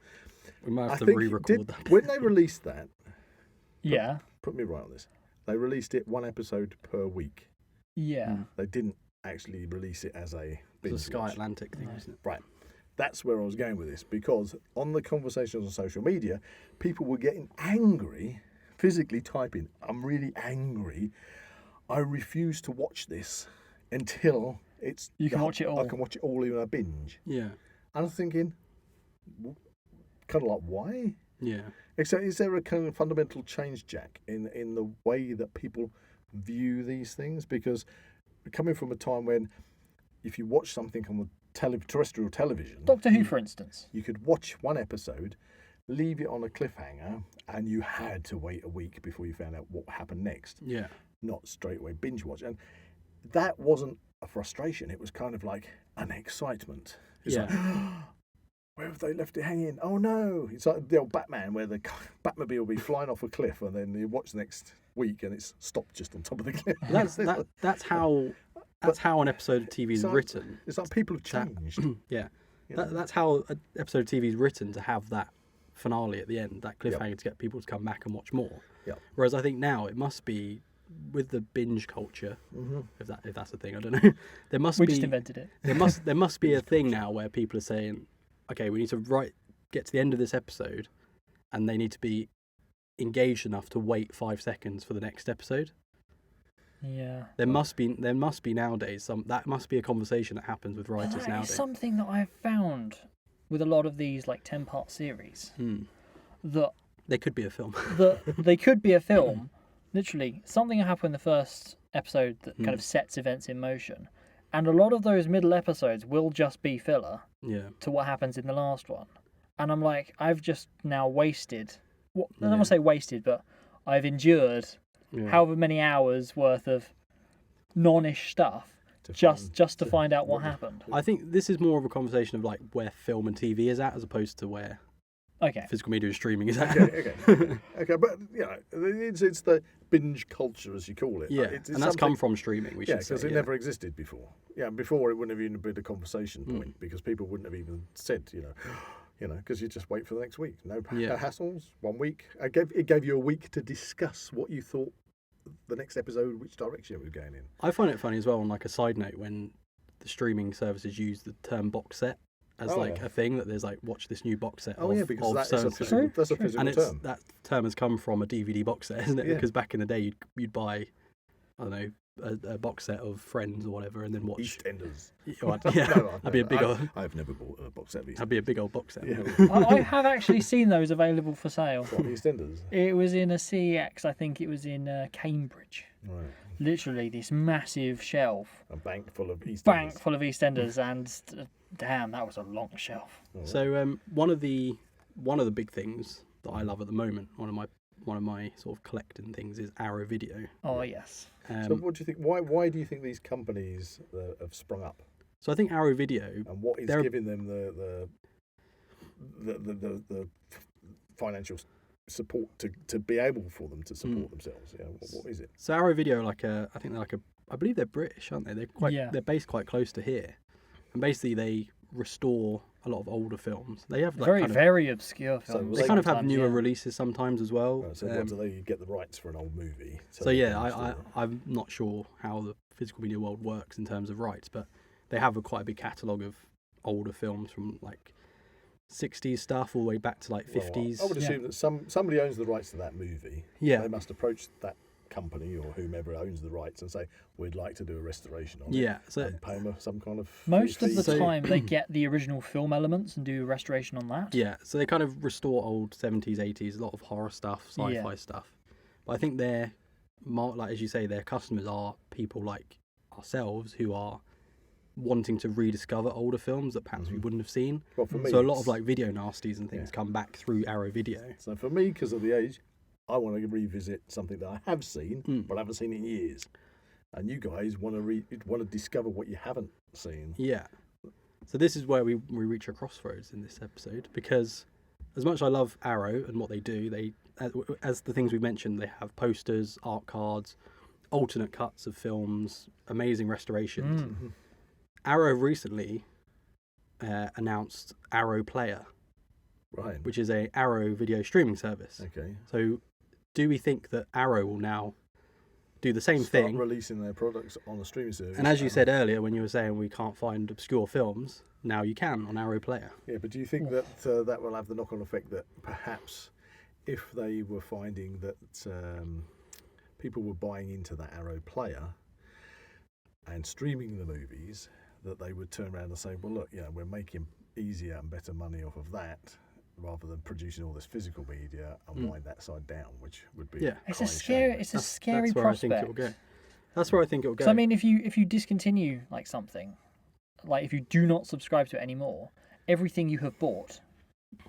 We might have to re-record that. When they released that... Yeah. Put me right on this. They released it 1 episode per week. Yeah. They didn't actually release it as a binge It's a Sky watch. Atlantic thing, isn't it? Right. That's where I was going with this, because on the conversations on social media, people were getting angry, physically typing, I'm really angry. I refuse to watch this until it's... You can watch it all. I can watch it all in a binge. Yeah. And I'm thinking, kind of like, why? Yeah. Except, is there a kind of fundamental change, Jack, in the way that people view these things? Because we're coming from a time when if you watch something on the terrestrial television... Doctor Who, for instance. You could watch 1 episode, leave it on a cliffhanger, and you had to wait a week before you found out what happened next. Yeah. Not straight away binge watch. And that wasn't a frustration. It was kind of like an excitement. It's like, where have they left it hanging? Oh, no. It's like the old Batman where the Batmobile will be flying off a cliff and then you watch next week and it's stopped just on top of the cliff. That's how an episode of TV is written. It's like people have changed. Yeah. That's how an episode of TV is written, to have that finale at the end, that cliffhanger to get people to come back and watch more. Yep. Whereas I think now it must be, with the binge culture, if that's a thing, I don't know. We just invented it. There must be a thing now where people are saying, okay, we need to get to the end of this episode, and they need to be engaged enough to wait 5 seconds for the next episode. Yeah. There must be nowadays that must be a conversation that happens with writers that nowadays. Is something that I've found with a lot of these like 10-part series that they could be a film. They could be a film. Literally, something happened in the first episode that kind of sets events in motion, and a lot of those middle episodes will just be filler to what happens in the last one. And I'm like, I've just now wasted. I don't want to say wasted, but I've endured however many hours worth of non-ish stuff just to find out what happened. I think this is more of a conversation of like where film and TV is at, as opposed to where physical media and streaming is at. Okay, but it's the binge culture, as you call it. Yeah, it's and that's come from streaming. We should say, because it never existed before. Yeah, before it wouldn't have even been a conversation point because people wouldn't have even said, because you just wait for the next week. No hassles. 1 week. It gave you a week to discuss what you thought the next episode, which direction it was going in. I find it funny as well, on like a side note, when the streaming services use the term box set as a thing, that there's like, watch this new box set. Because that's a physical and term. That term has come from a DVD box set, isn't it? Yeah. Because back in the day, you'd buy, I don't know, a box set of Friends or whatever, and then watch EastEnders. Yeah, No, that'd be a big old. I've never bought a box set of EastEnders. That'd be a big old box set. Yeah. I have actually seen those available for sale. What, EastEnders? It was in a CEX, I think it was in Cambridge. Right. Literally this massive shelf, A bank full of EastEnders. bank full of EastEnders, and damn, that was a long shelf. So one of the big things that I love at the moment, one of my sort of collecting things is Arrow Video. Oh yes. So what do you think? Why do you think these companies have sprung up? So I think Arrow Video, And what is giving them the financial support to be able for them to support themselves? Yeah, what is it? So Arrow Video, I believe they're British, aren't they? They're based quite close to here, and basically they restore a lot of older films. They have very obscure So films. they kind of have sometimes, newer yeah. releases sometimes as well. So what do they get the rights for an old movie? So yeah, I'm not sure how the physical media world works in terms of rights, but they have quite a big catalogue of older films from like 60s stuff all the way back to like 50s. I would assume that somebody owns the rights to that movie. Yeah. They must approach that company or whomever owns the rights and say, we'd like to do a restoration on it. Yeah, so And pay them some kind of Most of fee. the time, they get the original film elements and do a restoration on that. yeah, so they kind of restore old 70s, 80s, a lot of horror stuff, sci-fi Yeah. stuff. But I think like as you say, their customers are people like ourselves who are wanting to rediscover older films that perhaps we wouldn't have seen. Well, for me, So a lot it's- of like video nasties and things come back through Arrow Video. So for me, because of the age, I want to revisit something that I have seen, but I haven't seen in years. And you guys want to discover what you haven't seen. Yeah. So this is where we reach a crossroads in this episode, because as much as I love Arrow and what they do, they as the things we mentioned, they have posters, art cards, alternate cuts of films, amazing restorations. Arrow recently announced Arrow Player, Right. which is a Arrow video streaming service. Okay. So do we think that Arrow will now do the same Start thing? releasing their products on a streaming service. And as you said earlier, when you were saying we can't find obscure films, now you can on Arrow Player. Yeah, but do you think that that will have the knock-on effect that perhaps if they were finding that people were buying into that Arrow Player and streaming the movies, that they would turn around and say, well, look, we're making easier and better money off of that rather than producing all this physical media and wind that side down, which would be It's crying a scary, shame. it's a scary That's where I think prospect. it'll go. That's where I think it'll go. So I mean, if you discontinue like something, like if you do not subscribe to it anymore, everything you have bought,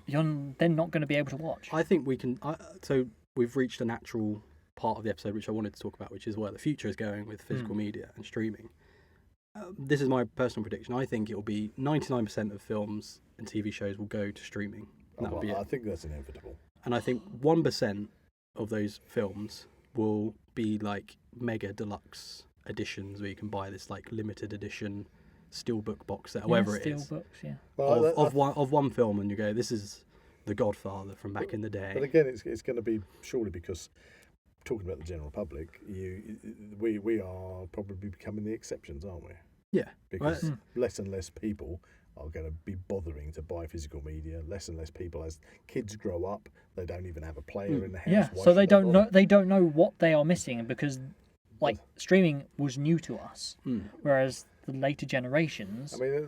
you're then not going to be able to watch. I think we can. So we've reached a natural part of the episode which I wanted to talk about, which is where the future is going with physical media and streaming. This is my personal prediction. I think it will be 99% of films and TV shows will go to streaming. And that'll be I it. think that's inevitable. And I think 1% of those films will be like mega deluxe editions where you can buy this like limited edition steelbook box set, whatever it is, Steelbooks, yeah. Well, of one film, and you go, this is The Godfather from back in the day. But again, it's going to be surely because talking about the general public, we are probably becoming the exceptions, aren't we? Yeah, Because less and less people are going to be bothering to buy physical media. Less and less people, as kids grow up, they don't even have a player in the house. Yeah, Why so they should don't bother? know they don't know what they are missing because, like, streaming was new to us, whereas the later generations I mean, I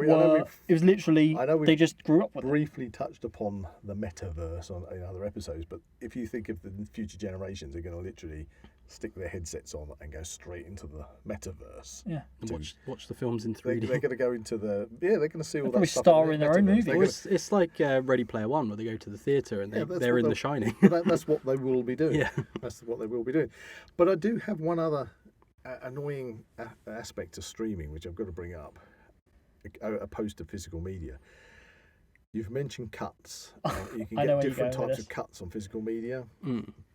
know were it was literally I know we've they just grew up with it. briefly touched upon the metaverse in other episodes, but if you think of the future generations, they're going to literally stick their headsets on and go straight into the metaverse. Yeah, and watch the films in They're 3D. going to go into they're going to see all probably that stuff. star in their own metaverse. movie. They're Well, gonna- it's like Ready Player One, where they go to the theatre and Yeah, that's they're what in they'll- The Shining. But that's what they will be doing. Yeah. That's what they will be doing. But I do have one other annoying aspect to streaming, which I've got to bring up, opposed to physical media. You've mentioned cuts. You can I know get where you're different going with types this. of cuts on physical media.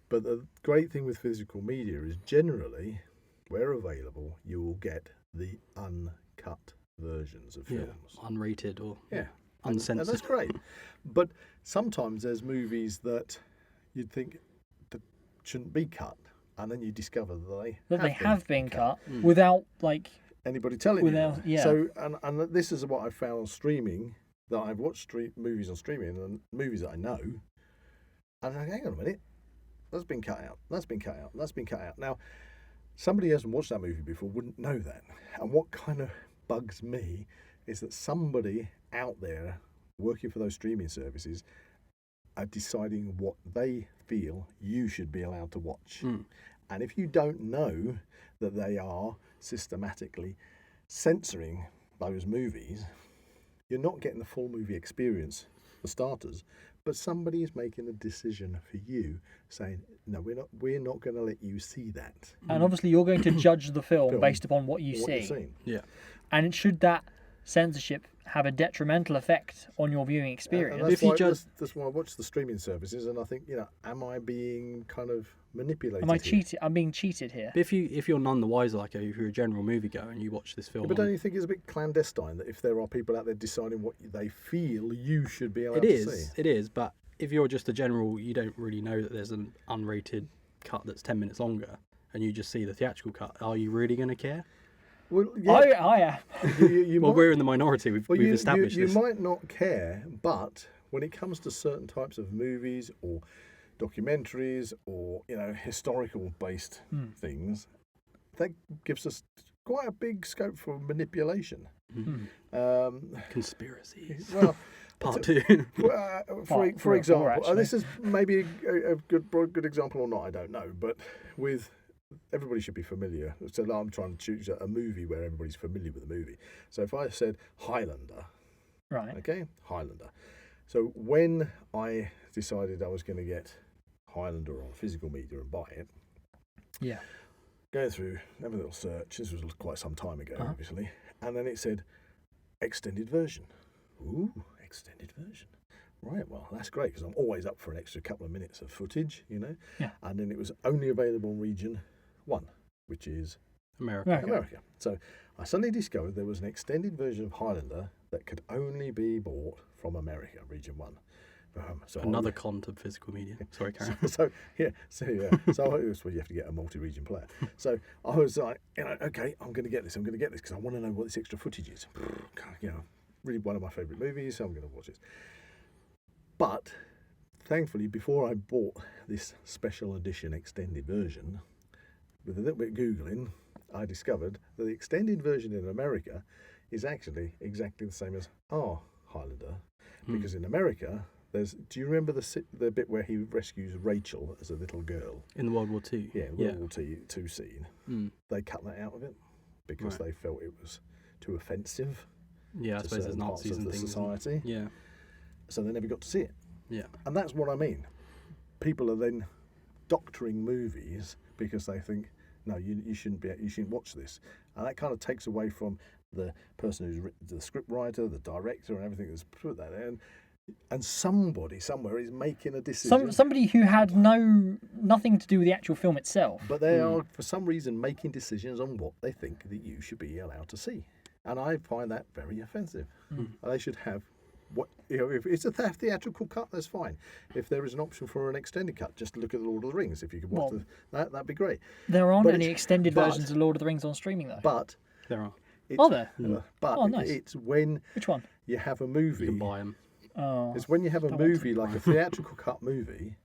But the great thing with physical media is generally, where available, you will get the uncut versions of Yeah, films. unrated or And uncensored. that's great. But sometimes there's movies that you'd think that shouldn't be cut, and then you discover that That they have been cut without like Anybody telling Without- you. yeah. So, and this is what I found on streaming, that I've watched movies on streaming and movies that I know, and I'm like, hang on a minute, that's been cut out, that's been cut out, that's been cut out. Now, Somebody who hasn't watched that movie before wouldn't know that. And what kind of bugs me is that somebody out there working for those streaming services are deciding what they feel you should be allowed to watch. And if you don't know that they are systematically censoring those movies, you're not getting the full movie experience for starters. But somebody is making a decision for you, saying, "No, we're not going to let you see that." And obviously, you're going to judge the film based upon what you What see. you've seen. Yeah. And should that censorship have a detrimental effect on your viewing experience? And If you that's why I watch the streaming services, and I think, am I being kind of manipulated? Am I here? cheated? I'm being cheated here. But if you're none the wiser, like if you're a general moviegoer and you watch this film, Yeah, but don't you think it's a bit clandestine that if there are people out there deciding what they feel you should be allowed to see? it is. But if you're just a general, you don't really know that there's an unrated cut that's 10 minutes longer, and you just see the theatrical cut. Are you really going to care? Well, I am. you Well, might- we're in the minority. We've you, established you this. might not care, but when it comes to certain types of movies or documentaries or historical based things, that gives us quite a big scope for manipulation. Conspiracies. Well, Part 2. for example, actually. this is maybe a good example or not, I don't know, but with everybody should be familiar. So now I'm trying to choose a movie where everybody's familiar with the movie. So if I said Highlander, Right. okay, Highlander. So when I decided I was going to get Highlander on physical media and buy it, Yeah. going through, have a little search. This was quite some time ago, obviously, and then it said extended version. Ooh, extended version. Right, well, that's great because I'm always up for an extra couple of minutes of footage, Yeah. And then it was only available in region 1, which is America. Right. America. So I suddenly discovered there was an extended version of Highlander that could only be bought from America, region 1. So Another con to physical media. Sorry, Karen. So you have to get a multi-region player. So I was like, okay, I'm going to get this because I want to know what this extra footage is. Really one of my favourite movies, so I'm going to watch it. But thankfully, before I bought this special edition extended version, with a little bit of Googling, I discovered that the extended version in America is actually exactly the same as our Highlander, because in America, do you remember the bit where he rescues Rachel as a little girl? In the World War II. Yeah, World War II scene. They cut that out of it because they felt it was too offensive Yeah, I to suppose there's certain parts Nazis of and the things. society. Yeah. So they never got to see it. Yeah. And that's what I mean. People are then doctoring movies because they think, no, you shouldn't watch this. And that kind of takes away from the person who's written, the script writer, the director, and everything that's put that in. And somebody somewhere is making a decision. Somebody who had nothing to do with the actual film itself. But they are, for some reason, making decisions on what they think that you should be allowed to see. And I find that very offensive. They should have if it's a theatrical cut, that's fine. If there is an option for an extended cut, just look at the Lord of the Rings. If you could watch that'd be great. There aren't But any it's- extended but- versions of Lord of the Rings on streaming though. But There are. Are there? But Oh, nice. it's when Which one? you have a You movie. can buy them. Oh. It's when you have a Don't want movie like a theatrical cut movie,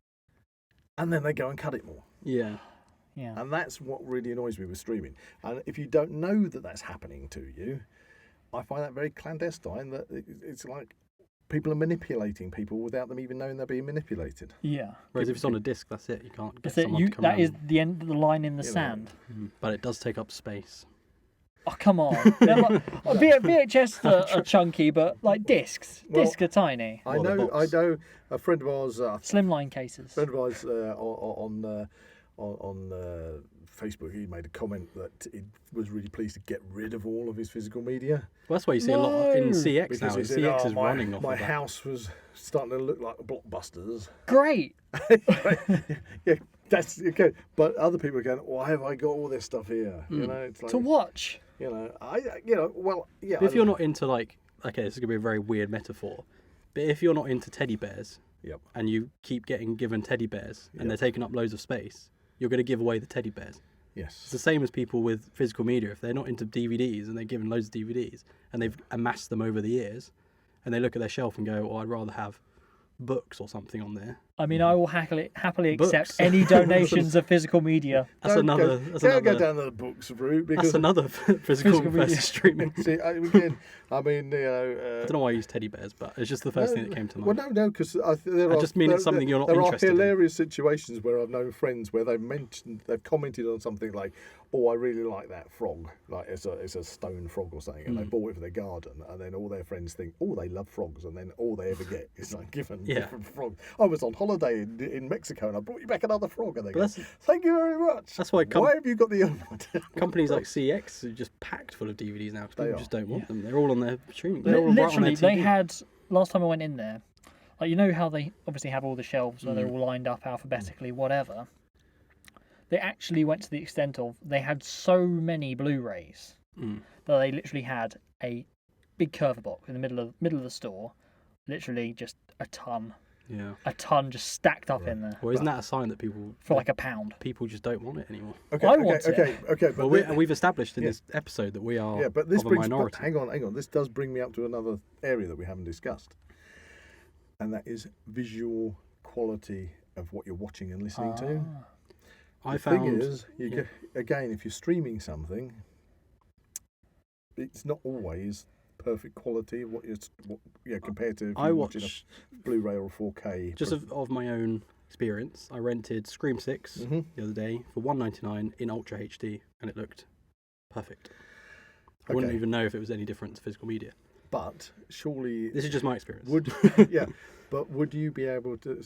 and then they go and cut it more. Yeah. Yeah. And that's what really annoys me with streaming. And if you don't know that that's happening to you, I find that very clandestine. That it's like people are manipulating people without them even knowing they're being manipulated. Yeah. Whereas if it's on a disc, that's it. You can't get That's it. someone to come That around. is the end of the line in the You know. sand. But it does take up space. Oh, come on. VHS are chunky, but like discs. Well, Discs are tiny. I Or the know box. a friend of ours, Slimline cases. on Facebook, he made a comment that he was really pleased to get rid of all of his physical media. Well, that's why you see a lot in No. CX Because now. he said, CX is my, running off my of that. house was starting to look like Blockbusters. Great. Yeah, that's okay. But other people are going, why have I got all this stuff here? You know, it's like, To watch. well, yeah. But if you're not into okay, this is gonna be a very weird metaphor, but if you're not into teddy bears, Yep. and you keep getting given teddy bears, and they're taking up loads of space, you're gonna give away the teddy bears. It's Yes. the same as people with physical media. If they're not into DVDs and they're given loads of DVDs and they've amassed them over the years, and they look at their shelf and go, "Oh, I'd rather have books or something on there." I mean, I will happily accept Books. any donations of physical media. That's Don't another. go down the books route because That's another physical media. versus streaming. See, again, I mean, I don't know why I use teddy bears, but it's just the first thing that came to mind. Well, no, because I just mean it's something you're not interested in. There are hilarious situations where I've known friends where they've commented on something like, "Oh, I really like that frog. Like it's a stone frog or something," and they bought it for their garden, and then all their friends think, "Oh, they love frogs," and then all they ever get is like given different frogs. I was on holiday in Mexico, and I brought you back another frog, and they go, "Thank you very much." That's why. Why have you got the companies like CX are just packed full of DVDs now because people just don't want them. They're all on their streaming. Literally, they had last time I went in there. Like, you know how they obviously have all the shelves where they're all lined up alphabetically, whatever. They actually went to the extent of they had so many Blu-rays that they literally had a big curver box in the middle of the store, literally just a ton just stacked up in there. Well, isn't that a sign that people for like £1? People just don't want it anymore? Okay, I want it. Okay. But we've established in this episode that we are but this of a brings, minority. hang on. This does bring me up to another area that we haven't discussed, and that is visual quality of what you're watching and listening to. The thing is, again, if you're streaming something, it's not always perfect quality of what you're compared to if you're watching a Blu-ray or 4K. Just of my own experience, I rented Scream 6 the other day for $1.99 in Ultra HD, and it looked perfect. I wouldn't even know if it was any different to physical media. But surely this is just my experience. But would you be able to?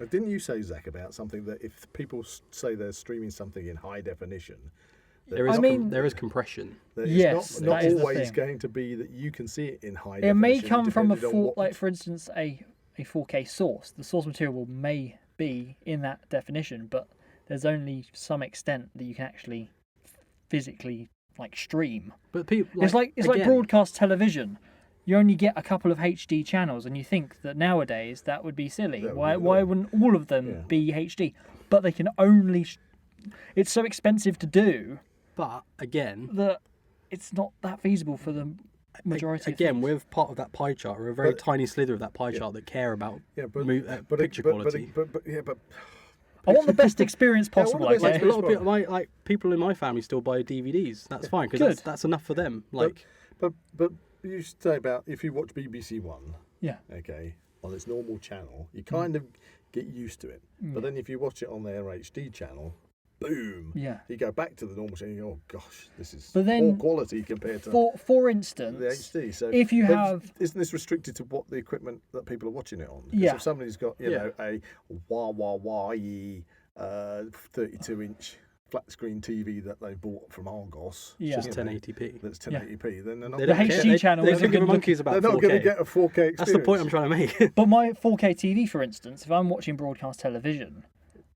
Didn't you say, Zach, about something that if people say they're streaming something in high definition, there is compression. It's not always going to be that you can see it in high definition. It may come from for instance, a 4K source. The source material may be in that definition, but there's only some extent that you can actually physically stream. But people, it's like broadcast television. You only get a couple of HD channels, and you think that nowadays that would be silly. Why wouldn't all of them be HD? But they can only. It's so expensive to do. But again, that it's not that feasible for the majority. Again, we're part of that pie chart. We're a very tiny slither of that pie chart that care about picture quality. But I want the best experience possible. A lot of people, people in my family still buy DVDs. That's fine because that's enough for them. But you say about if you watch BBC One, okay, on its normal channel, you kind of get used to it. But then if you watch it on their HD channel, boom, you go back to the normal channel. You go, oh gosh, this is poor quality compared to for instance the HD. So if you have, isn't this restricted to what the equipment that people are watching it on? Yeah. If somebody's got a Huawei 32-inch flat screen TV that they bought from Argos, just 1080p. That's 1080p. Then they're not. The HD channel isn't going to monkeys about. They're not going to get a 4K experience. That's the point I'm trying to make. But my 4K TV, for instance, if I'm watching broadcast television,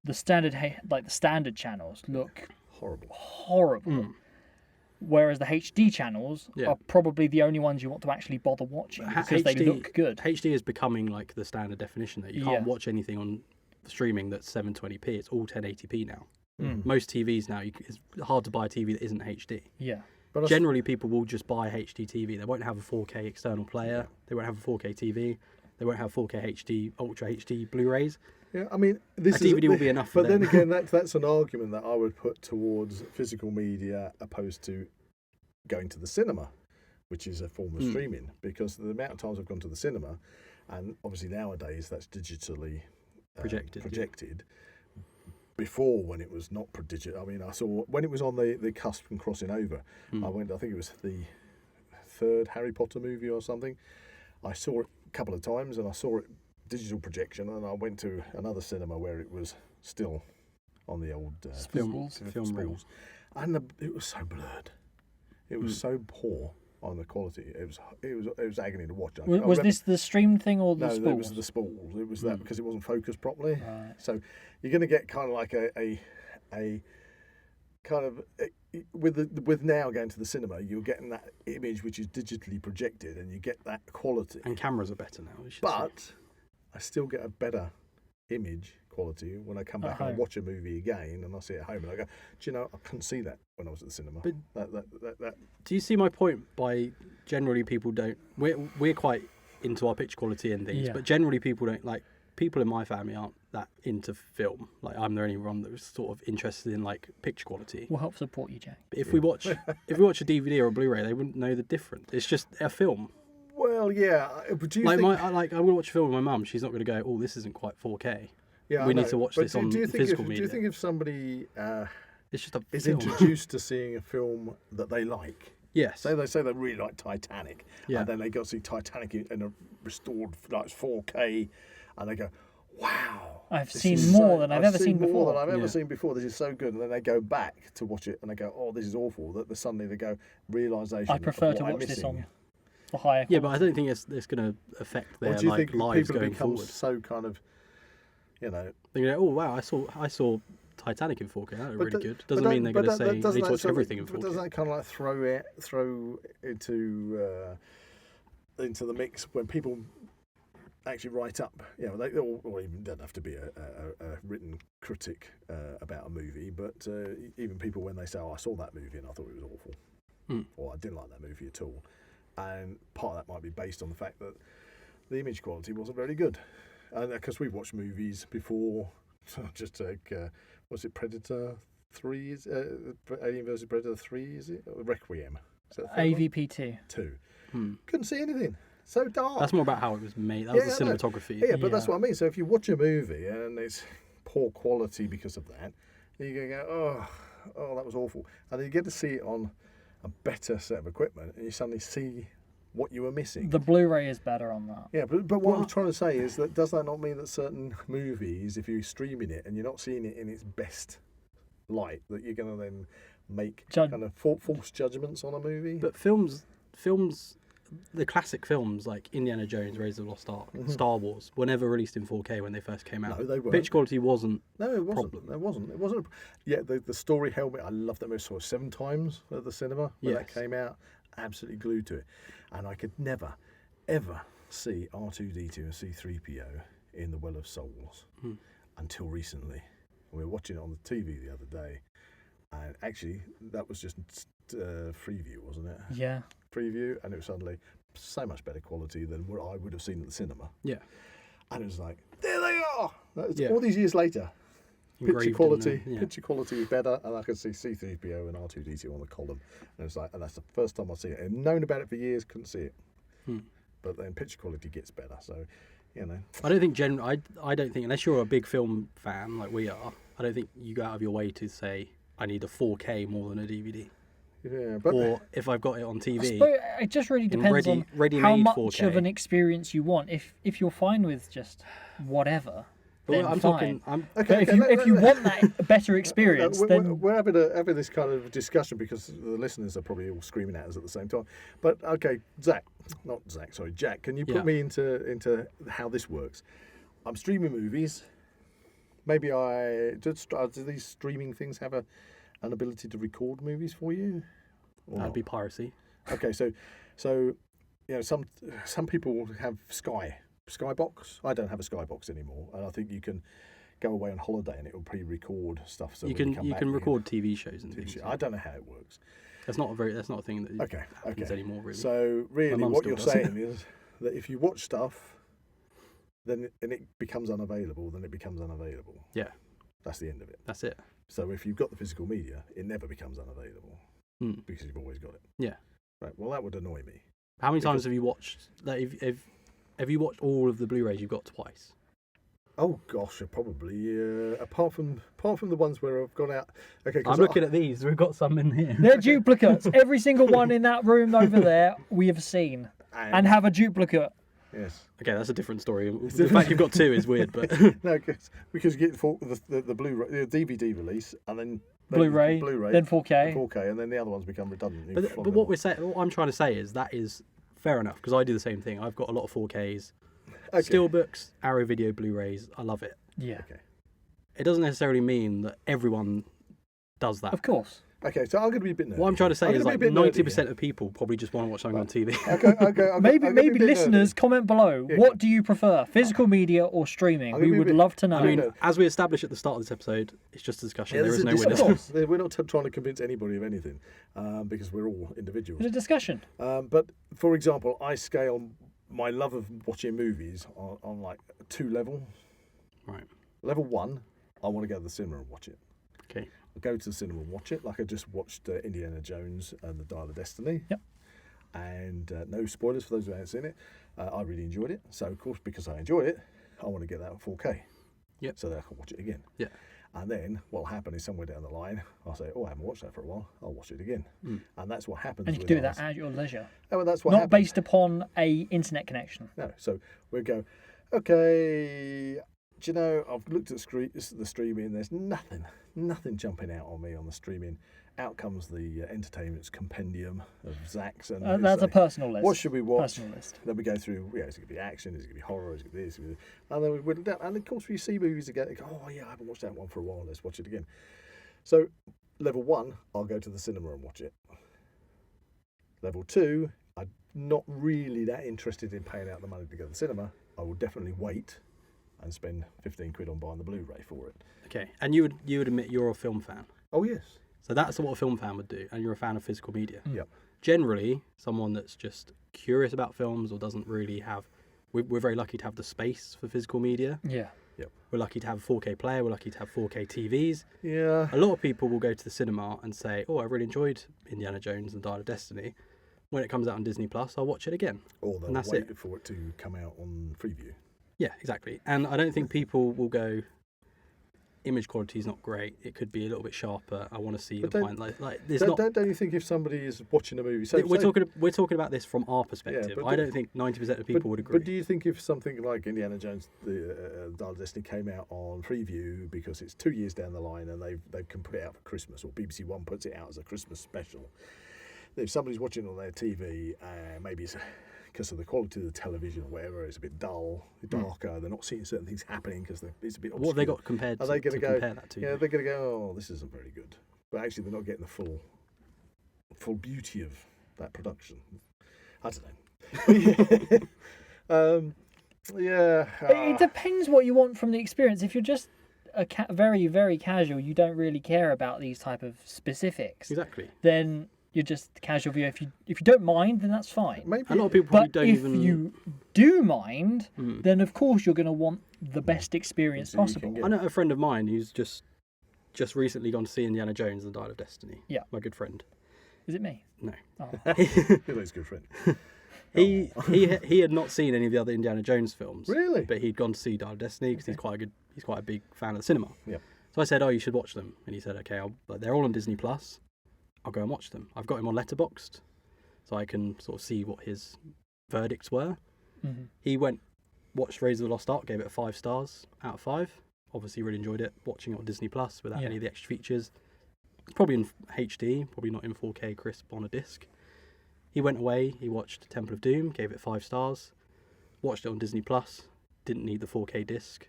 the standard channels look horrible. Whereas the HD channels are probably the only ones you want to actually bother watching because they look good. HD is becoming like the standard definition that you can't watch anything on streaming that's 720p. It's all 1080p now. Most TVs now, it's hard to buy a TV that isn't HD. Yeah. But generally, people will just buy HD TV. They won't have a 4K external player. They won't have a 4K TV. They won't have 4K HD, Ultra HD Blu-rays. Yeah, I mean, a DVD will be enough for them. But then again, that's an argument that I would put towards physical media opposed to going to the cinema, which is a form of streaming. Because the amount of times I've gone to the cinema, and obviously nowadays that's digitally projected. Before, when it was not prodigious, I mean, I saw when it was on the cusp and crossing over. I think it was the third Harry Potter movie or something. I saw it a couple of times, and I saw it digital projection, and I went to another cinema where it was still on the old film reels, and it was so blurred. It was so poor on the quality. It was agony to watch. Was this the stream thing or the spools? No, it was the spools. It was that because it wasn't focused properly. Right. So you're going to get kind of like a kind of with now going to the cinema, you're getting that image which is digitally projected, and you get that quality. And cameras are better now. But I still get a better image quality when I come back and I watch a movie again and I see it at home and I go, do you know, I couldn't see that when I was at the cinema. But that. Do you see my point? By generally people don't. We're quite into our picture quality and things, but generally people don't like. people in my family aren't that into film. Like, I'm the only one that was sort of interested in like picture quality. We'll help support you, Jack. But if we watch a DVD or a Blu-ray, they wouldn't know the difference. It's just a film. Well, yeah. But do you Like, think... I'm going to watch a film with my mum. She's not going to go, oh, this isn't quite 4K. Yeah, we I need know. to watch But this on physical media. Do you think if somebody It's just a is film. introduced to seeing a film that they like, Yes. say they really like Titanic, Yeah. and then they go see Titanic in a restored like 4K, and they go, wow, I've this seen is more than I've ever seen more before. than I've ever Yeah. seen before. This is so good, and then they go back to watch it, and they go, oh, this is awful. That suddenly they go realisation. I prefer of to what I'm watch this missing. on the higher. Yeah, but I don't think it's going to affect their Or do you like think lives people going become forward. so kind of, you know? They go, oh wow, I saw Titanic in 4K. That was really good. Doesn't but mean they're going to say doesn't they need to that watch sort of- everything in But 4K. doesn't that kind of like throw into the mix when people actually write up, you know, they or even don't have to be a written critic about a movie, but even people when they say, oh, I saw that movie and I thought it was awful, or I didn't like that movie at all, and part of that might be based on the fact that the image quality wasn't very good, and because we've watched movies before, just like was it Predator 3? Is Alien vs Predator 3? Is it Requiem? Is that the third one? AVP2. 2. Couldn't see anything. So dark. That's more about how it was made. That was the cinematography. Yeah, but that's Yeah. what I mean. So if you watch a movie and it's poor quality because of that, you go, oh, that was awful. And then you get to see it on a better set of equipment, and you suddenly see what you were missing. The Blu-ray is better on that. Yeah, but what I'm trying to say is that does that not mean that certain movies, if you're streaming it and you're not seeing it in its best light, that you're going to then make kind of false judgments on a movie? But films, the classic films like Indiana Jones, Raiders of the Lost Ark, Star Wars, were never released in 4K when they first came out. No, they weren't. Pitch quality wasn't. No, it wasn't. problem. It wasn't. Yeah, the story held me. I loved that movie. I saw it 7 times at the cinema when that Yes. came out. Absolutely glued to it, and I could never, ever see R2D2 and C3PO in the Well of Souls until recently. We were watching it on the TV the other day, and actually that was just Freeview, wasn't it? Yeah. Preview, and it was suddenly so much better quality than what I would have seen at the cinema. Yeah. And it was like, there they are. That was Yeah. all these years later. Engraved Picture quality better, and I could see C3PO and R2D2 on the column, and it's like, and that's the first time I see it. I've known about it for years, couldn't see it, but then picture quality gets better. So, you know, I don't think I don't think unless you're a big film fan like we are, I don't think you go out of your way to say I need a 4K more than a DVD. yeah, but Or if I've got it on I TV, suppose it just really depends on how ready-made much 4K. of an experience you want. If you're fine with just whatever, But then I'm fine. talking. But if you want that better experience, then we're having this kind of discussion because the listeners are probably all screaming at us at the same time. But okay, Jack, can you put me into how this works? I'm streaming movies. Maybe do these streaming things have an ability to record movies for you? Or That'd not? be piracy. Okay, so you know, some people have Skybox. I don't have a Skybox anymore, and I think you can go away on holiday and it will pre-record stuff. So You when can come back, record TV shows and TV things. show. I don't know how it works. That's not a thing that happens anymore. Really. So really, mum what still you're does. saying is that if you watch stuff, then it becomes unavailable. Then it becomes unavailable. Yeah, That's the end of it. that's it. So if you've got the physical media, it never becomes unavailable because you've always got it. Yeah. Right. Well, that would annoy me. How many times have you watched? Like, have you watched all of the Blu-rays you've got twice? Oh gosh, probably. Apart from the ones where I've gone out. Okay, I'm looking at these. We've got some in here. they're duplicates. Every single one in that room over there, we have seen and have a duplicate. Yes. Okay, that's a different story. The fact you've got 2 is weird, but No, because you get the Blu-ray, the DVD release, and then Blu-ray, then 4K. 4K, and then the other ones become redundant. You but flog what them. I'm trying to say is that is fair enough because I do the same thing. I've got a lot of 4Ks, Okay. Steelbooks, Arrow Video Blu-rays. I love it. Yeah, Okay. It doesn't necessarily mean that everyone does that. of course. Okay, so I'm going to be a bit nerdy. What I'm trying to say I'm is gonna like be a bit nerdy 90% of people probably just want to watch something on TV. Okay. Maybe I'm gonna be a bit listeners nerdy. comment below. Yeah. What do you prefer, physical media or streaming? I'm gonna We be a would bit- love to know. I mean, know. as we established at the start of this episode, it's just a discussion. There this is no this- winners. of course, we're not trying to convince anybody of anything because we're all individuals. It's a discussion. But for example, I scale my love of watching movies on like 2 levels. Right. Level 1, I want to go to the cinema and watch it. Okay. I go to the cinema and watch it. Like I just watched Indiana Jones and the Dial of Destiny. Yep. And no spoilers for those who haven't seen it. I really enjoyed it. So, of course, because I enjoyed it, I want to get that on 4K. Yep. So that I can watch it again. Yeah. And then what'll happen is somewhere down the line, I'll say, I haven't watched that for a while. I'll watch it again. And that's what happens. And you can do that at your leisure. Oh, well, that's what Not happens. based upon a internet connection. No. So we'll go, okay, do you know, I've looked at the streaming, there's nothing jumping out on me on the streaming. Out comes the entertainment's compendium of Zak's. And That's a personal list. What should we watch? Personal list. Then we go through, is it going to be action? Is it going to be horror? Is it going to be this? And then we whittle down. And of course, we see movies again. Go, I haven't watched that one for a while. Let's watch it again. So, level 1, I'll go to the cinema and watch it. Level 2, I'm not really that interested in paying out the money to go to the cinema. I will definitely wait and spend 15 quid on buying the Blu-ray for it. Okay. And you would admit you're a film fan. Oh, yes. So that's what a film fan would do, and you're a fan of physical media. Yep. Generally, someone that's just curious about films or doesn't really have... We're very lucky to have the space for physical media. Yeah. We're lucky to have a 4K player. We're lucky to have 4K TVs. Yeah. A lot of people will go to the cinema and say, I really enjoyed Indiana Jones and Dial of Destiny. When it comes out on Disney Plus, I'll watch it again. Or they'll and that's wait it. for it to come out on Freeview. Yeah, exactly. And I don't think people will go, image quality is not great. It could be a little bit sharper. I want to see But the don't- point. There's Don't, not... don't you think if somebody is watching a movie... We're talking about this from our perspective. but I don't think 90% of people would agree. But do you think if something like Indiana Jones, the Dial of Destiny came out on Freeview because it's 2 years down the line and they can put it out for Christmas, or BBC One puts it out as a Christmas special, if somebody's watching on their TV, maybe it's because of the quality of the television or whatever, it's a bit dull, darker, they're not seeing certain things happening because it's a bit obscure. What have they got compared Are to, they going to to go? compare that to? Yeah, they're going to go, this isn't very good. But actually, they're not getting the full beauty of that production. I don't know. It depends what you want from the experience. If you're just very, very casual, you don't really care about these type of specifics. Exactly. Then you're just casual viewer. If you don't mind, then that's fine. Maybe A lot of people probably But don't if even... you do mind, then of course you're going to want the best experience So you possible. can get- I know a friend of mine who's just recently gone to see Indiana Jones and the Dial of Destiny. Yeah. My good friend. Is it me? No. Oh. He's a good friend. He had not seen any of the other Indiana Jones films. Really? But he'd gone to see Dial of Destiny because he's quite a big fan of the cinema. Yeah. So I said, you should watch them. And he said, okay, but they're all on Disney Plus. I'll go and watch them. I've got him on Letterboxd, so I can sort of see what his verdicts were. Mm-hmm. He watched Raiders of the Lost Ark, gave it 5 stars out of 5. Obviously really enjoyed it, watching it on Disney Plus without any of the extra features. Probably in HD, probably not in 4K crisp on a disc. He went away, he watched Temple of Doom, gave it 5 stars, watched it on Disney Plus, didn't need the 4K disc,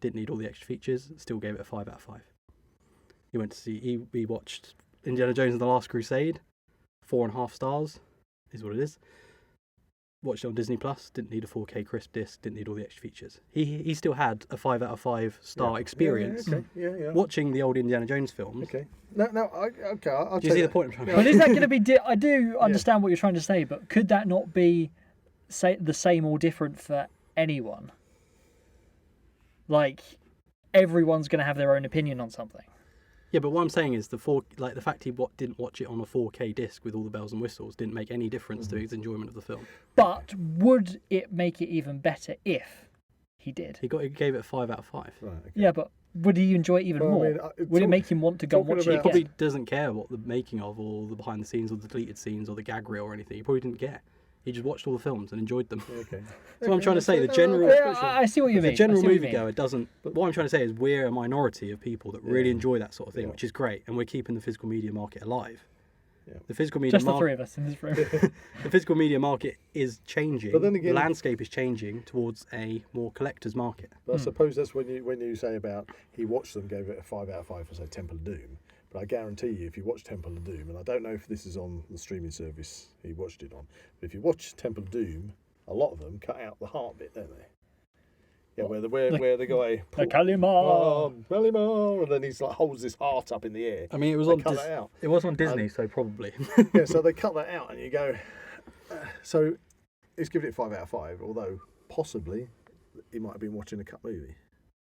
didn't need all the extra features, still gave it a 5 out of 5. He watched Indiana Jones and the Last Crusade, 4.5 stars, is what it is. Watched it on Disney Plus, didn't need a 4K crisp disc, didn't need all the extra features. He still had a 5 out of 5 star experience Yeah. watching the old Indiana Jones films. Okay. I'll Do you see the point I'm trying to But make? is that going to be... I do understand what you're trying to say, but could that not be the same or different for anyone? Like, everyone's going to have their own opinion on something. Yeah, but what I'm saying is the fact he didn't watch it on a 4K disc with all the bells and whistles didn't make any difference to his enjoyment of the film. But would it make it even better if he did? He gave it a 5 out of 5. Right, okay. Yeah, but would he enjoy it even Well, I more? mean, Would it make him want to go and talking watch about- it He probably again? doesn't care what the making of or the behind the scenes or the deleted scenes or the gag reel or anything. He probably didn't care. He just watched all the films and enjoyed them. Okay. That's what I'm trying to say. The general, Yeah, I see what you mean. the general I see what you mean. moviegoer doesn't. What I'm trying to say is we're a minority of people that really enjoy that sort of thing, Yeah. which is great, and we're keeping the physical media market alive. Yeah. The physical media Just the market. three of us in this room. The physical media market is changing. But then again- the landscape is changing towards a more collector's market. But I suppose that's when you say about he watched them, gave it a 5 out of 5 for say Temple of Doom. But I guarantee you, if you watch Temple of Doom, and I don't know if this is on the streaming service he watched it on, but if you watch Temple of Doom, a lot of them cut out the heart bit, don't they? Yeah, where the guy The Kalimar. Kalimar, and then he's like holds his heart up in the air. I mean, it was They on cut that out. It was on Disney, so probably. Yeah, so they cut that out, and you go. So He's given it 5 out of 5, although possibly he might have been watching a cut movie.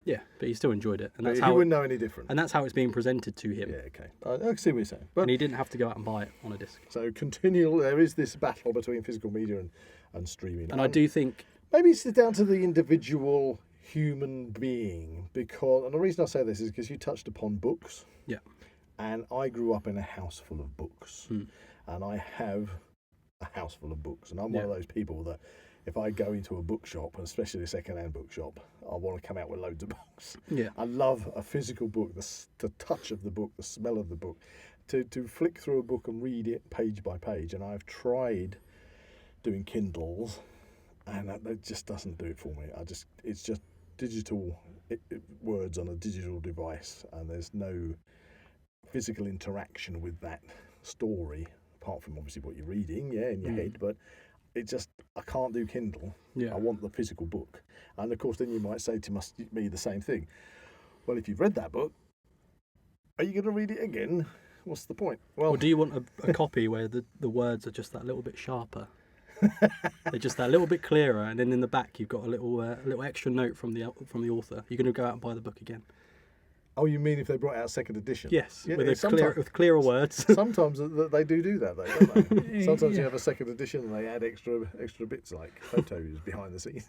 Yeah, but he still enjoyed it, and But that's he how wouldn't know any different. and that's how it's being presented to him. Yeah, okay. I can see what you're saying. But And he didn't have to go out and buy it on a disc. so there is this battle between physical media and streaming. And I do think Maybe it's down to the individual human being, and the reason I say this is because you touched upon books. Yeah. And I grew up in a house full of books. And I have a house full of books. And I'm one of those people that if I go into a bookshop, and especially a second-hand bookshop, I want to come out with loads of books. Yeah. I love a physical book, the touch of the book, the smell of the book, to flick through a book and read it page by page. And I've tried doing Kindles, and that just doesn't do it for me. It's just digital words on a digital device, and there's no physical interaction with that story, apart from obviously what you're reading, in your head, but I can't do Kindle. Yeah. I want the physical book. And of course then you might say to me the same thing. Well, if you've read that book, are you going to read it again? What's the point? Well, or do you want a copy where the words are just that little bit sharper? They're just that little bit clearer, and then in the back you've got a little extra note from the author. You're going to go out and buy the book again. Oh, you mean if they brought out second edition? Yes, with clearer words. Sometimes they do that, though, don't they? Sometimes you have a second edition and they add extra bits like photos behind the scenes.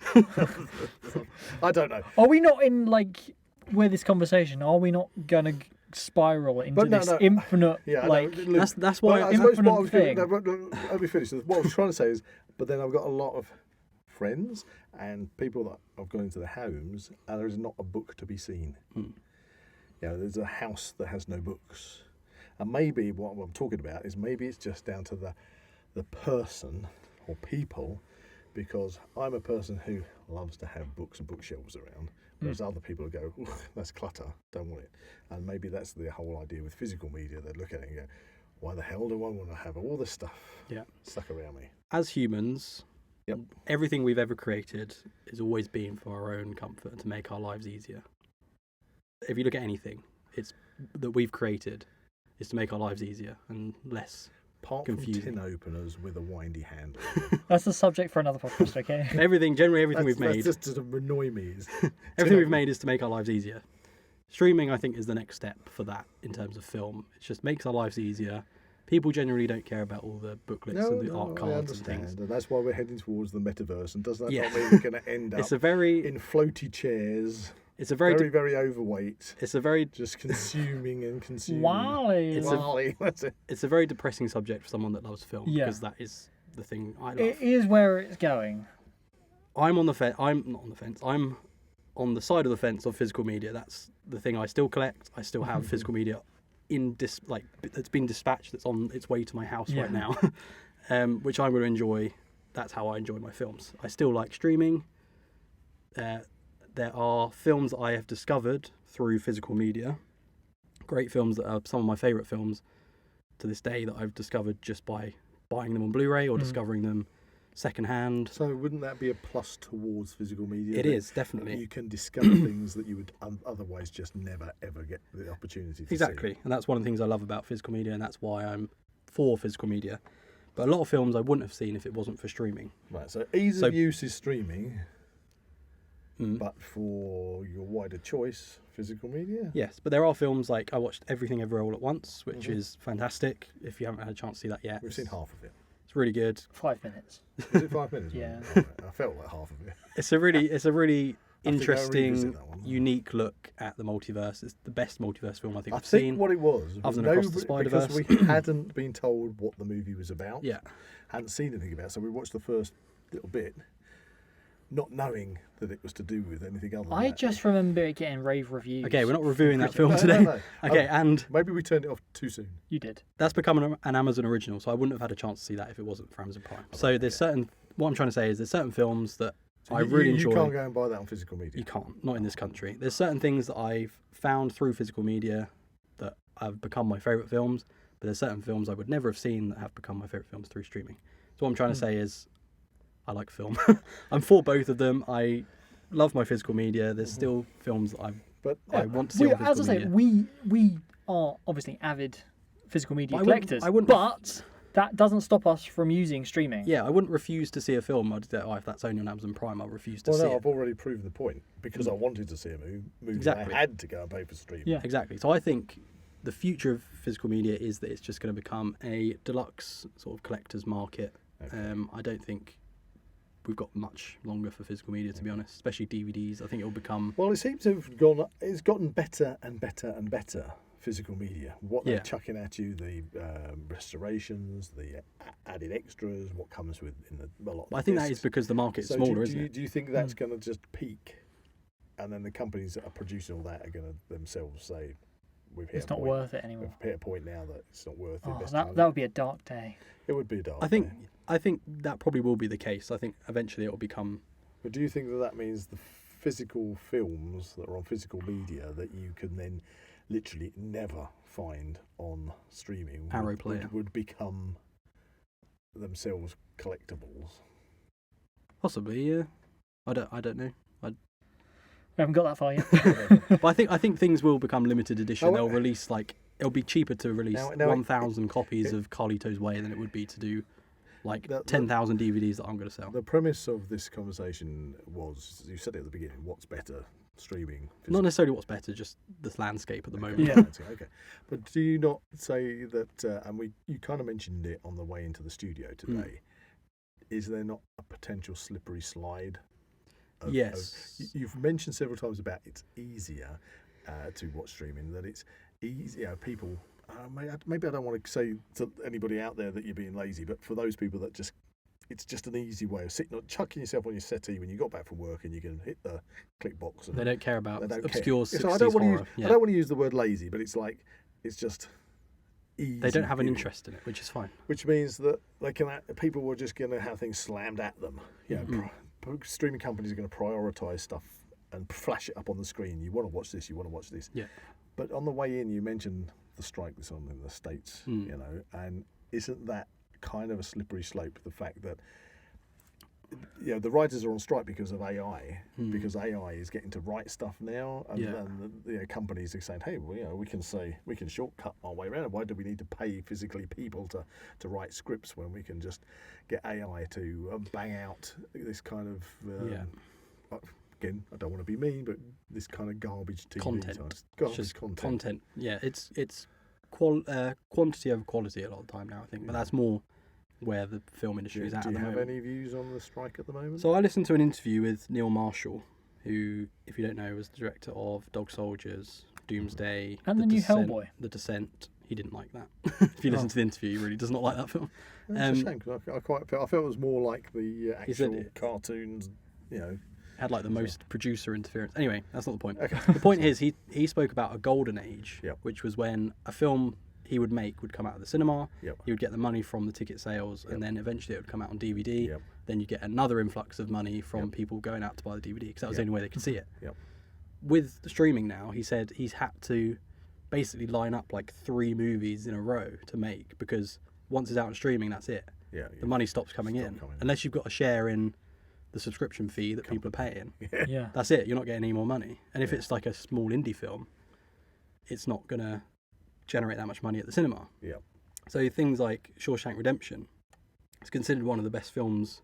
I don't know. Are we not in with this conversation? Are we not gonna spiral into infinite? Yeah, that's why. I suppose infinite what I was thing. let me finish. What I was trying to say is, but then I've got a lot of friends and people that I've gone into their homes, and there is not a book to be seen. There's a house that has no books. And maybe what I'm talking about is maybe it's just down to the person or people, because I'm a person who loves to have books and bookshelves around, whereas other people go, that's clutter, don't want it. And maybe that's the whole idea with physical media. They look at it and go, why the hell do I want to have all this stuff stuck around me? As humans, everything we've ever created has always been for our own comfort and to make our lives easier. If you look at anything, it's that we've created is to make our lives easier and less confusing. From tin openers with a windy handle. That's the subject for another podcast, okay? Everything we've made. That's just to annoy me. Everything we've made is to make our lives easier. Streaming, I think, is the next step for that in terms of film. It just makes our lives easier. People generally don't care about all the booklets and the art cards and things. And that's why we're heading towards the metaverse. And does that not mean we're going to end up in floaty chairs? It's a very overweight. It's a very just consuming and consuming. Wally. That's it. It's a very depressing subject for someone that loves film because that is the thing I love. It is where it's going. I'm on the fence. I'm not on the fence. I'm on the side of the fence of physical media. That's the thing I still collect. I still have physical media that's been dispatched. That's on its way to my house right now, which I'm going to enjoy. That's how I enjoy my films. I still like streaming. There are films that I have discovered through physical media. Great films that are some of my favourite films to this day that I've discovered just by buying them on Blu-ray or discovering them secondhand. So wouldn't that be a plus towards physical media? It is, definitely. You can discover things that you would otherwise just never, ever get the opportunity to Exactly. see. And that's one of the things I love about physical media, and that's why I'm for physical media. But a lot of films I wouldn't have seen if it wasn't for streaming. Right, so ease of use is streaming. But for your wider choice, physical media? Yes, but there are films like I watched Everything Everywhere All at Once, which is fantastic. If you haven't had a chance to see that yet. We've seen half of it. It's really good. 5 minutes. Is it 5 minutes? Yeah. Right. I felt like half of it. It's a really interesting, unique look at the multiverse. It's the best multiverse film I think I've seen. I think what it was other than Across the Spider-Verse. Because we hadn't been told what the movie was about. Yeah. Hadn't seen anything about it, so we watched the first little bit, not knowing that it was to do with anything other than I that. just remember it getting rave reviews. Okay, we're not reviewing that film today. No. Okay, and maybe we turned it off too soon. You did. That's become an Amazon original, so I wouldn't have had a chance to see that if it wasn't for Amazon Prime. So there's what I'm trying to say is there's certain films that I really enjoy. You can't go and buy that on physical media. You can't, not in this country. There's certain things that I've found through physical media that have become my favourite films, but there's certain films I would never have seen that have become my favourite films through streaming. So what I'm trying to say is I like film. I'm for both of them. I love my physical media. There's still films that I want to see on physical media. As I say, we are obviously avid physical media collectors, I wouldn't but that doesn't stop us from using streaming. Yeah, I wouldn't refuse to see a film. I'd say, if that's only on Amazon Prime, I'll refuse to see it. I've already proved the point because I wanted to see a movie. Exactly. I had to go and pay for streaming. Yeah. Exactly. So I think the future of physical media is that it's just going to become a deluxe sort of collector's market. Okay. I don't think we've got much longer for physical media, to be honest, especially DVDs. I think it'll become... Well, it seems to have gotten better and better and better, physical media. What they're chucking at you, the restorations, the added extras, what comes with in a lot of I think that is because the market's smaller, isn't it? Do you think that's going to just peak? And then the companies that are producing all that are going to themselves say, it's not worth it anymore. We've hit a point now that it's not worth it. That would be a dark day. It would be a dark day. day. I think that probably will be the case. I think eventually it will become... But do you think that means the physical films that are on physical media that you can then literally never find on streaming would become themselves collectibles? Possibly, yeah. I don't know. We haven't got that far yet. But I think things will become limited edition. They'll release it'll be cheaper to release 1,000 copies of Carlito's Way than it would be to do 10,000 DVDs that I'm going to sell. The premise of this conversation was, you said it at the beginning, what's better, streaming? Not necessarily what's better, just this landscape at the moment. Yeah. Okay. But do you not say that, and you kind of mentioned it on the way into the studio today, is there not a potential slippery slide? Yes. You've mentioned several times about it's easier to watch streaming, that it's easy. People, maybe I don't want to say to anybody out there that you're being lazy, but for those people that it's just an easy way of chucking yourself on your settee when you got back from work and you can hit the click box. And they don't care about obscure 60s so I don't horror. I don't want to use the word lazy, but it's just easy. They don't have an interest in it, which is fine. Which means that people were just going to have things slammed at them. Streaming companies are going to prioritise stuff and flash it up on the screen. You want to watch this, you want to watch this. Yeah. But on the way in, you mentioned the strike that's on in the States, and isn't that kind of a slippery slope, the fact that the writers are on strike because of AI, because AI is getting to write stuff now, and the companies are saying, hey, we can shortcut our way around it. Why do we need to pay physically people to write scripts when we can just get AI to bang out this kind of again, I don't want to be mean, but this kind of garbage TV content. Yeah, it's quantity over quality a lot of the time now, I think, but that's more where the film industry is at the moment. Do you have any views on the strike at the moment? So I listened to an interview with Neil Marshall, who, if you don't know, was the director of Dog Soldiers, Doomsday, and the new Hellboy. The Descent. He didn't like that. If you listen to the interview, he really does not like that film. It's a shame, because I felt it was more like the actual cartoons, had the most producer interference. Anyway, that's not the point. Okay. The point is, he spoke about a golden age, which was when a film he would make would come out of the cinema. He would get the money from the ticket sales, and then eventually it would come out on DVD. Then you get another influx of money from people going out to buy the DVD, because that was the only way they could see it. With the streaming now, he said he's had to basically line up 3 movies in a row to make, because once it's out on streaming, that's it. The money stops coming in. Unless you've got a share in the subscription fee that people are paying. That's it. You're not getting any more money. And if it's a small indie film, it's not going to generate that much money at the cinema. So things like Shawshank Redemption, it's considered one of the best films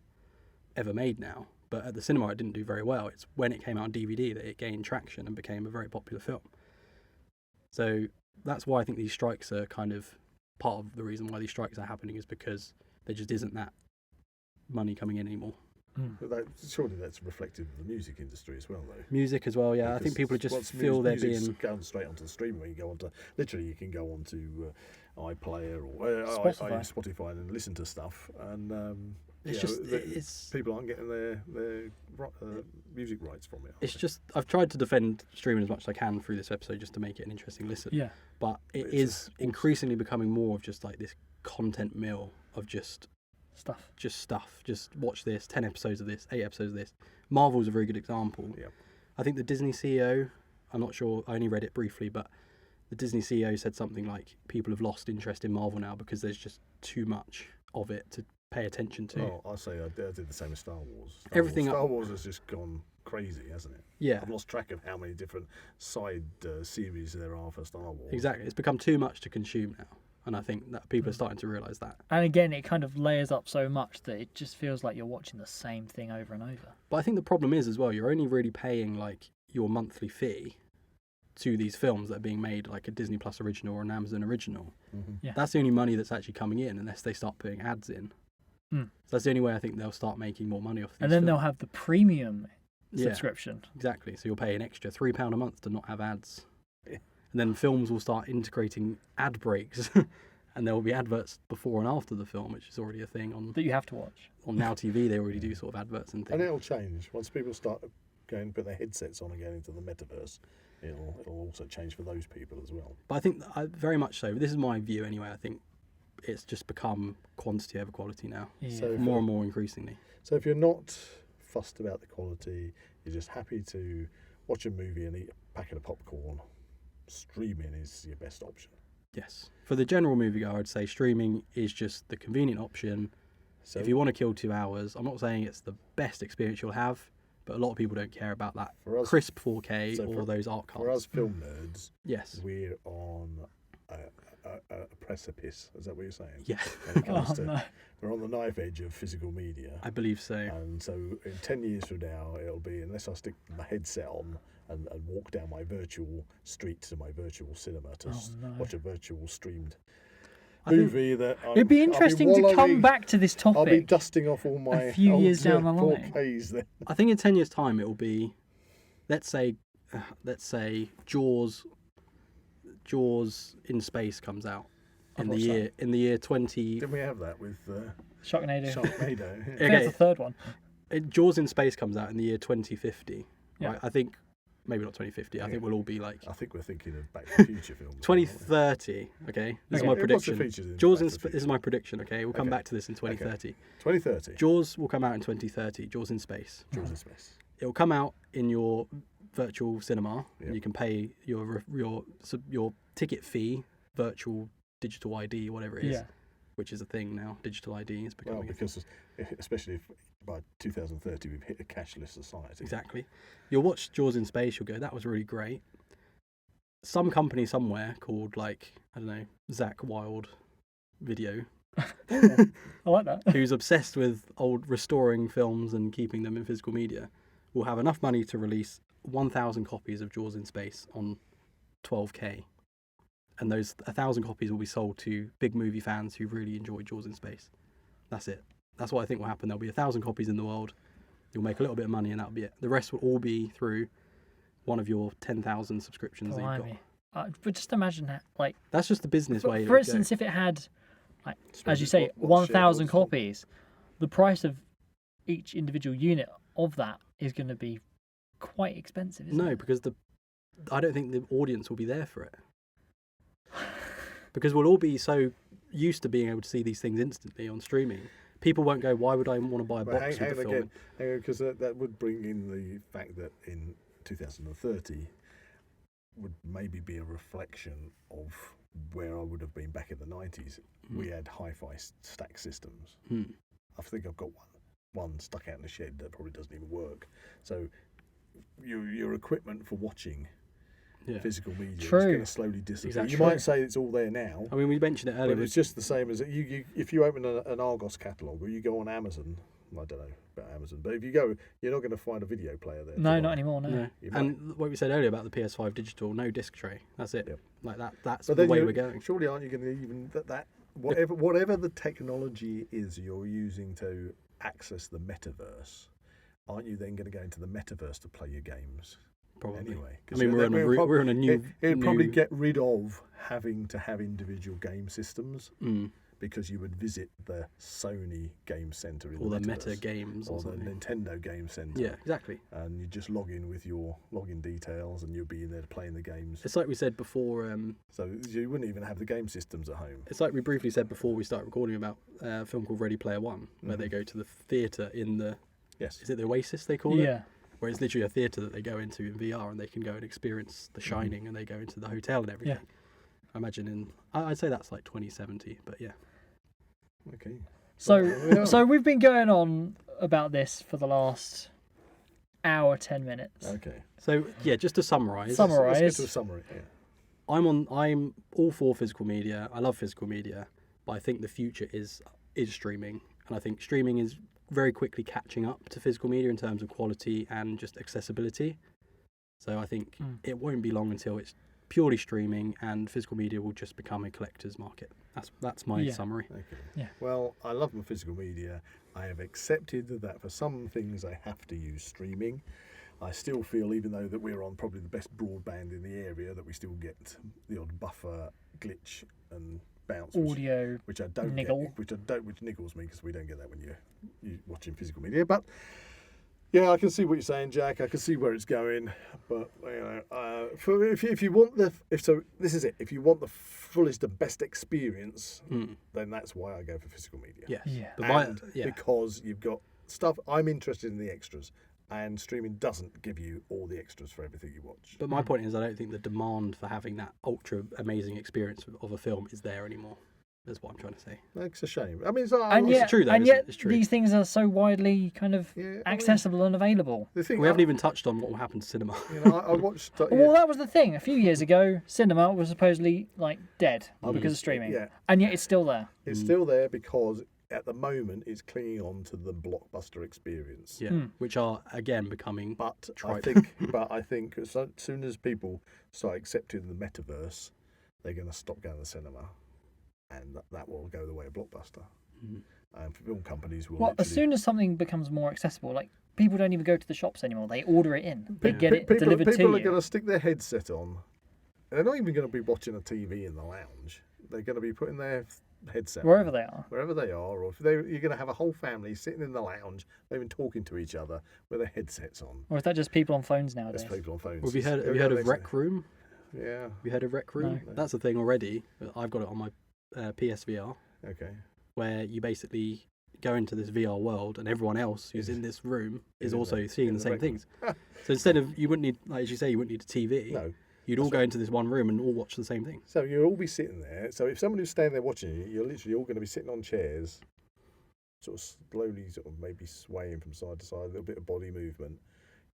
ever made now, but at the cinema it didn't do very well. It's when it came out on DVD that it gained traction and became a very popular film. So that's why I think these strikes are kind of part of the reason why these strikes are happening, is because there just isn't that money coming in anymore. But surely that's reflective of the music industry as well, though. Music as well, yeah. Because I think people just feel they're being going straight onto the stream. Where you go onto, literally, you can go onto iPlayer or Spotify and listen to stuff, and it's people aren't getting their music rights from it. It's just, I've tried to defend streaming as much as I can through this episode just to make it an interesting listen. Yeah. But it is increasingly becoming more of just this content mill of just stuff. Just watch this, 10 episodes of this, 8 episodes of this. Marvel's a very good example. I think the Disney CEO, I'm not sure, I only read it briefly, but the Disney CEO said something like people have lost interest in Marvel now because there's just too much of it to pay attention to. Oh, I say I did the same with Star Wars. Star Wars has just gone crazy, hasn't it? Yeah. I've lost track of how many different side series there are for Star Wars. Exactly. It's become too much to consume now. And I think that people are starting to realise that. And again, it kind of layers up so much that it just feels like you're watching the same thing over and over. But I think the problem is as well, you're only really paying like your monthly fee to these films that are being made like a Disney Plus original or an Amazon original. Yeah. That's the only money that's actually coming in unless they start putting ads in. So that's the only way I think they'll start making more money off these And then films. they'll have the premium Yeah. subscription. Exactly. So you'll pay an extra £3 a month to not have ads. And then films will start integrating ad breaks. And there will be adverts before and after the film, which is already a thing on That you have to watch. on Now TV. They already do sort of adverts and And things. it'll change once people start going put their headsets on and going into the metaverse. It'll also change for those people as well. But I think very much so. This is my view anyway. I think it's just become quantity over quality now. Yeah. So More and more increasingly. So if you're not fussed about the quality, you're just happy to watch a movie and eat a packet of popcorn, streaming is your best option. Yes. For the general moviegoer, I'd say streaming is just the convenient option. So If you want to kill 2 hours, I'm not saying it's the best experience you'll have, but a lot of people don't care about that for us, crisp 4K so or for- those art for cards. us film nerds, Yes. we're on a precipice. Is that what you're saying? Yeah. When it comes Oh, to- no. We're on the knife edge of physical media. I believe so. And so in 10 years from now, it'll be, unless I stick my headset on and walk down my virtual street to my virtual cinema to no. watch a virtual streamed I think- movie that It'd be interesting to come back to this I'll be topic. dusting off all my few old, years down the line. 4Ks then. I think in 10 years' time it will be, let's say Jaws in Space comes out in I've the watched year 20. Didn't we have that with Sharknado. Sharknado? I think Okay. that's the third one. Jaws in Space comes out in the year 2050. Yeah. Right? I think maybe not 2050. I think we'll all be like I think we're thinking of Back to the Future films. 2030. Okay, this is Okay. my What's the prediction. features in Jaws in Back to the This is my prediction. Okay, we'll come Okay. back to this in 2030. 2030. Jaws will come out in 2030. Jaws in Space. Jaws in Space. It will come out in your virtual cinema. Yep. And you can pay your ticket fee, virtual digital ID, whatever it is, Yeah. which is a thing now. Digital ID is Well, becoming especially if by 2030 we've hit a cashless society. exactly. You'll watch Jaws in Space. You'll go, that was really great. Some company somewhere called I don't know, Zak Wylde Video, I like that. who's obsessed with restoring films and keeping them in physical media, will have enough money to release 1,000 copies of Jaws in Space on 12K. And those 1,000 copies will be sold to big movie fans who really enjoy Jaws in Space. That's it. That's what I think will happen. There'll be 1,000 copies in the world. You'll make a little bit of money and that'll be it. The rest will all be through one of your 10,000 subscriptions that you've got. Blimey. But just imagine that, like, That's just the business way. for instance, if it had, like, as you say, 1,000 copies, the price of each individual unit of that is going to be quite expensive, isn't No, it? because I don't think the audience will be there for it. Because we'll all be so used to being able to see these things instantly on streaming. People won't go, why would I want to buy a box with the film? Because that would bring in the fact that in 2030 would maybe be a reflection of where I would have been back in the 90s. We had hi-fi stack systems. I think I've got one stuck out in the shed that probably doesn't even work. So your equipment for watching physical media is going to slowly disappear. Exactly. You might say it's all there now. I mean, we mentioned it earlier. But it's just the same as if you open an Argos catalogue or you go on Amazon. I don't know about Amazon, but if you go, you're not going to find a video player there. No, not anymore. No. No. You And what we said earlier about the PS5 digital, no disc tray. That's it. Yep. Like that. That's But the then way we're going. Surely, aren't you going to even whatever the technology is you're using to access the metaverse? Aren't you then going to go into the metaverse to play your games? Probably. Anyway, I mean, we're on a new. It'd probably get rid of having to have individual game systems because you would visit the Sony game center in Or the metaverse, Meta Games or or the something. Nintendo game center. Yeah, exactly. And you just log in with your login details, and you'll be in there playing the games. It's like we said before. So you wouldn't even have the game systems at home. It's like we briefly said before we started recording about a film called Ready Player One, where they go to the theatre in the. Yes. Is it the Oasis they call it? Yeah. Where it's literally a theatre that they go into in VR and they can go and experience The Shining and they go into the hotel and everything. Yeah. I imagine I'd say that's like 2070, but yeah. Okay. So we've been going on about this for the last hour, 10 minutes. Okay. So yeah, just to summarise. Let's get to a summary. Yeah. I'm all for physical media. I love physical media, but I think the future is streaming, and I think streaming is very quickly catching up to physical media in terms of quality and just accessibility. So I think it won't be long until it's purely streaming, and physical media will just become a collector's market. That's my summary. Okay. Yeah. Well, I love my physical media. I have accepted that for some things I have to use streaming. I still feel, even though that we're on probably the best broadband in the area, that we still get the odd buffer glitch and bounce, Audio which I don't niggle. get, which niggles me because we don't get that when you're watching physical media. But yeah, I can see what you're saying, Jack. I can see where it's going. But if you want this is it. If you want the fullest and best experience, then that's why I go for physical media. Yes. Yeah. But Because you've got stuff. I'm interested in the extras. And streaming doesn't give you all the extras for everything you watch. But my point is, I don't think the demand for having that ultra amazing experience of a film is there anymore. That's what I'm trying to say. It's a shame. I mean, it's true, though, and isn't yet it? It's true. these things are so widely kind of accessible and available. the thing We haven't even touched on what will happen to cinema. I watched. Well, that was the thing. A few years ago, cinema was supposedly like dead because of streaming, and yet it's still there. It's still there because at the moment it's clinging on to the blockbuster experience. Yeah, which are again becoming. But trite. I think as soon as people start accepting the metaverse, they're going to stop going to the cinema, and that will go the way of blockbuster. And film companies will. Well, as soon as something becomes more accessible, like people don't even go to the shops anymore; they order it in, they get it delivered to you. People are going to stick their headset on. They're not even going to be watching a TV in the lounge. They're going to be putting their headset wherever on, they are, or if you're going to have a whole family sitting in the lounge, not even talking to each other with their headsets on. Or is that just people on phones nowadays? There's people on phones. Have you heard of Rec Room? Yeah. Have you heard of Rec Room? No. That's a thing already. I've got it on my PSVR, Okay. where you basically go into this VR world, and everyone else who's in this room is also seeing the same things. So instead of, you wouldn't need, like as you say, you wouldn't need a TV. No. You'd all go into this one room and all watch the same thing. So you'll all be sitting there. So if somebody was standing there watching you, you're literally all going to be sitting on chairs, sort of slowly, sort of maybe swaying from side to side, a little bit of body movement,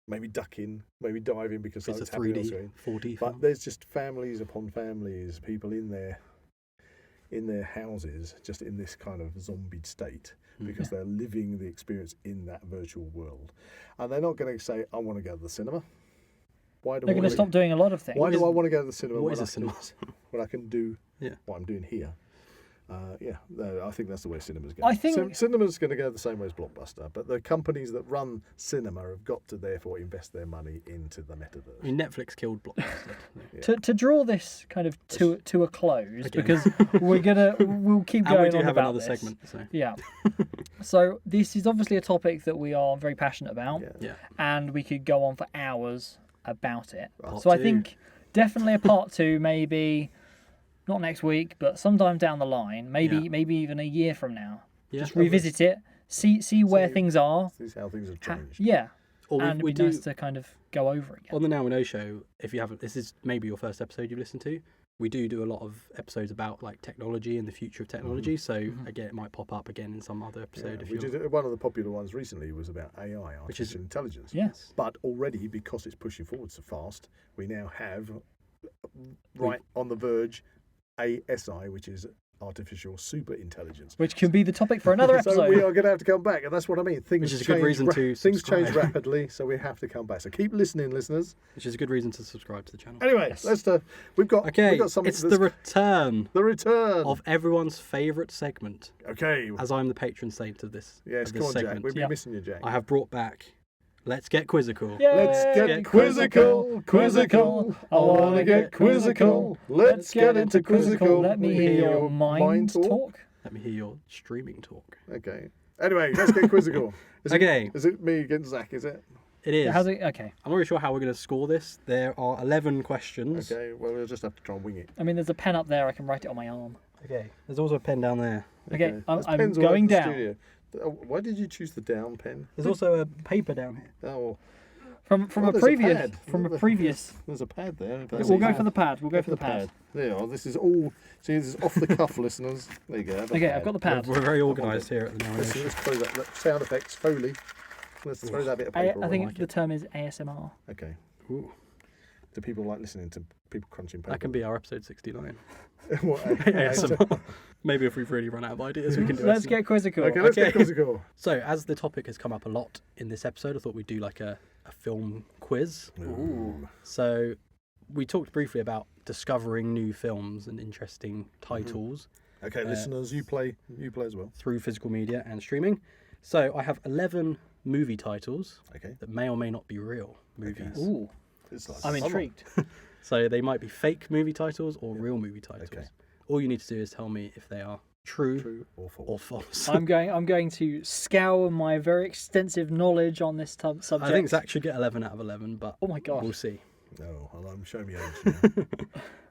maybe ducking, maybe diving because It's a something's happening on 3D, screen. 4D But film. there's just families upon families, people in their houses, just in this kind of zombie state because they're living the experience in that virtual world, and they're not going to say, "I want to go to the cinema." They're going to stop doing a lot of things. Why do I want to go to the cinema? What is a cinema? When I can do what I'm doing here. I think that's the way cinema's going. I think cinema's going to go the same way as Blockbuster, but the companies that run cinema have got to therefore invest their money into the metaverse. I mean, Netflix killed Blockbuster. To draw this kind of to a close, because we'll keep going on about this. And we do have another segment. So. Yeah. So this is obviously a topic that we are very passionate about, and we could go on for hours about it. Part so I two. think definitely a part 2, maybe not next week, but sometime down the line, maybe even a year from now. Yeah. Just revisit it, see where things are. See how things have changed. And it'd be nice to kind of go over it again. On the Now We Know show, if you haven't, this is maybe your first episode you've listened to. We do a lot of episodes about like technology and the future of technology. So again, it might pop up again in some other episode. We did one of the popular ones recently was about AI, artificial intelligence. Yes. But already, because it's pushing forward so fast, we now have right on the verge ASI, which is artificial super intelligence, which can be the topic for another episode. So we are going to have to come back, and that's what I mean. Things Which is a change, good reason to things subscribe. change rapidly, so we have to come back. So keep listening, listeners. Which is a good reason to subscribe to the channel. Anyway, we've got something. It's the return of everyone's favourite segment. Okay. As I'm the patron saint of this. Yes, of come this on, segment. Jack. We've been missing you, Jack. I have brought back. Let's get quizzical. Yay! Let's get quizzical, quizzical. I want to get quizzical. Let's get into quizzical. Let me hear your mind talk. Let me hear your streaming talk. Okay. Anyway, let's get quizzical. Is it me against Zach, is it? It is. How's it? Okay. I'm not really sure how we're going to score this. There are 11 questions. Okay, well, we'll just have to try and wing it. I mean, there's a pen up there. I can write it on my arm. Okay. There's also a pen down there. Okay, There's I'm pens all over going the down. studio. Why did you choose the down pen? There's also a paper down here. Oh, From well, a there's previous pad. previous. There's a pad there. We'll go for the pad. We'll go for the pad. There you are. This is all. See, this is off the cuff, listeners. There you go. Okay, I've got the pad. We're very organised here at the Now We Know Let's show. throw that sound effects, Foley. Let's throw that bit of paper. I think on. the term is ASMR. Okay. Ooh. Do people like listening to people crunching paper? That can be our episode 69. What, ASMR. Maybe if we've really run out of ideas, we can do Let's ASMR. get quizzical. Okay, let's get quizzical. So, as the topic has come up a lot in this episode, I thought we'd do like a film quiz. Ooh. So, we talked briefly about discovering new films and interesting titles Okay, listeners, you play as well. through physical media and streaming. So, I have 11 movie titles Okay. that may or may not be real movies. Ooh, It's like I'm summer. intrigued. So, they might be fake movie titles or real movie titles. Okay. All you need to do is tell me if they are true True or false? or false. I'm going to scour my very extensive knowledge on this subject. I think Zach should get 11 out of 11, but Oh my god. we'll see. No, I'm showing me age now.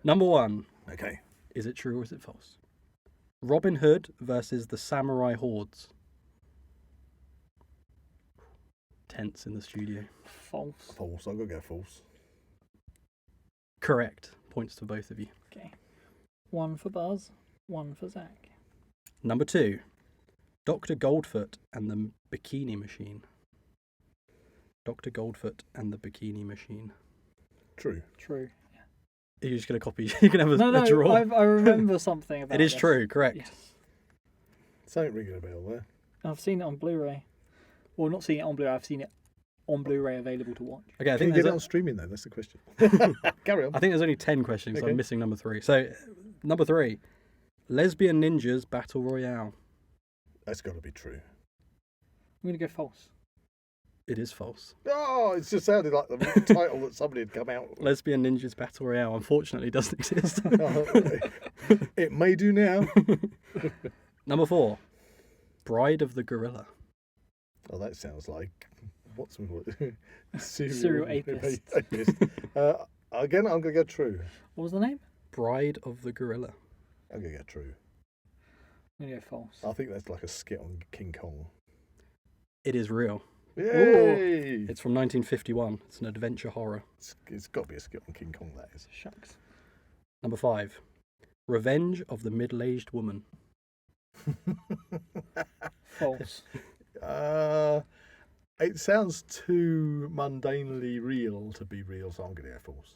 Number 1. Okay. Is it true or is it false? Robin Hood versus the Samurai Hordes. Tense in the studio. False. False. I'm going to go false. Correct. Points to both of you. Okay. 1 for Buzz, 1 for Zach. Number 2. Dr. Goldfoot and the Bikini Machine. Dr. Goldfoot and the Bikini Machine. True. True. You're just going to copy. You can have a draw. I remember something about It is this. true. Correct. Yes. Something ringing a bell there. I've seen it on Blu-ray. Well, not seen it on Blu-ray. I've seen it on Blu-ray available to watch. Okay, I Can you think get there's it on streaming then? That's the question. Carry on. I think there's only 10 questions, so Okay. I'm missing number 3. So, number 3. Lesbian Ninjas Battle Royale. That's got to be true. I'm going to go false. It is false. Oh, it just sounded like the title that somebody had come out with. Lesbian Ninjas Battle Royale, unfortunately, doesn't exist. It may do now. Number 4. Bride of the Gorilla. Oh, that sounds like what's Serial apist. Again, I'm going to go true. What was the name? Bride of the Gorilla. I'm going to go true. I'm going to go false. I think that's like a skit on King Kong. It is real. Yay! It's from 1951. It's an adventure horror. It's got to be a skit on King Kong, that is. Shucks. Number 5. Revenge of the Middle-Aged Woman. False. It sounds too mundanely real to be real, so I'm going to go false.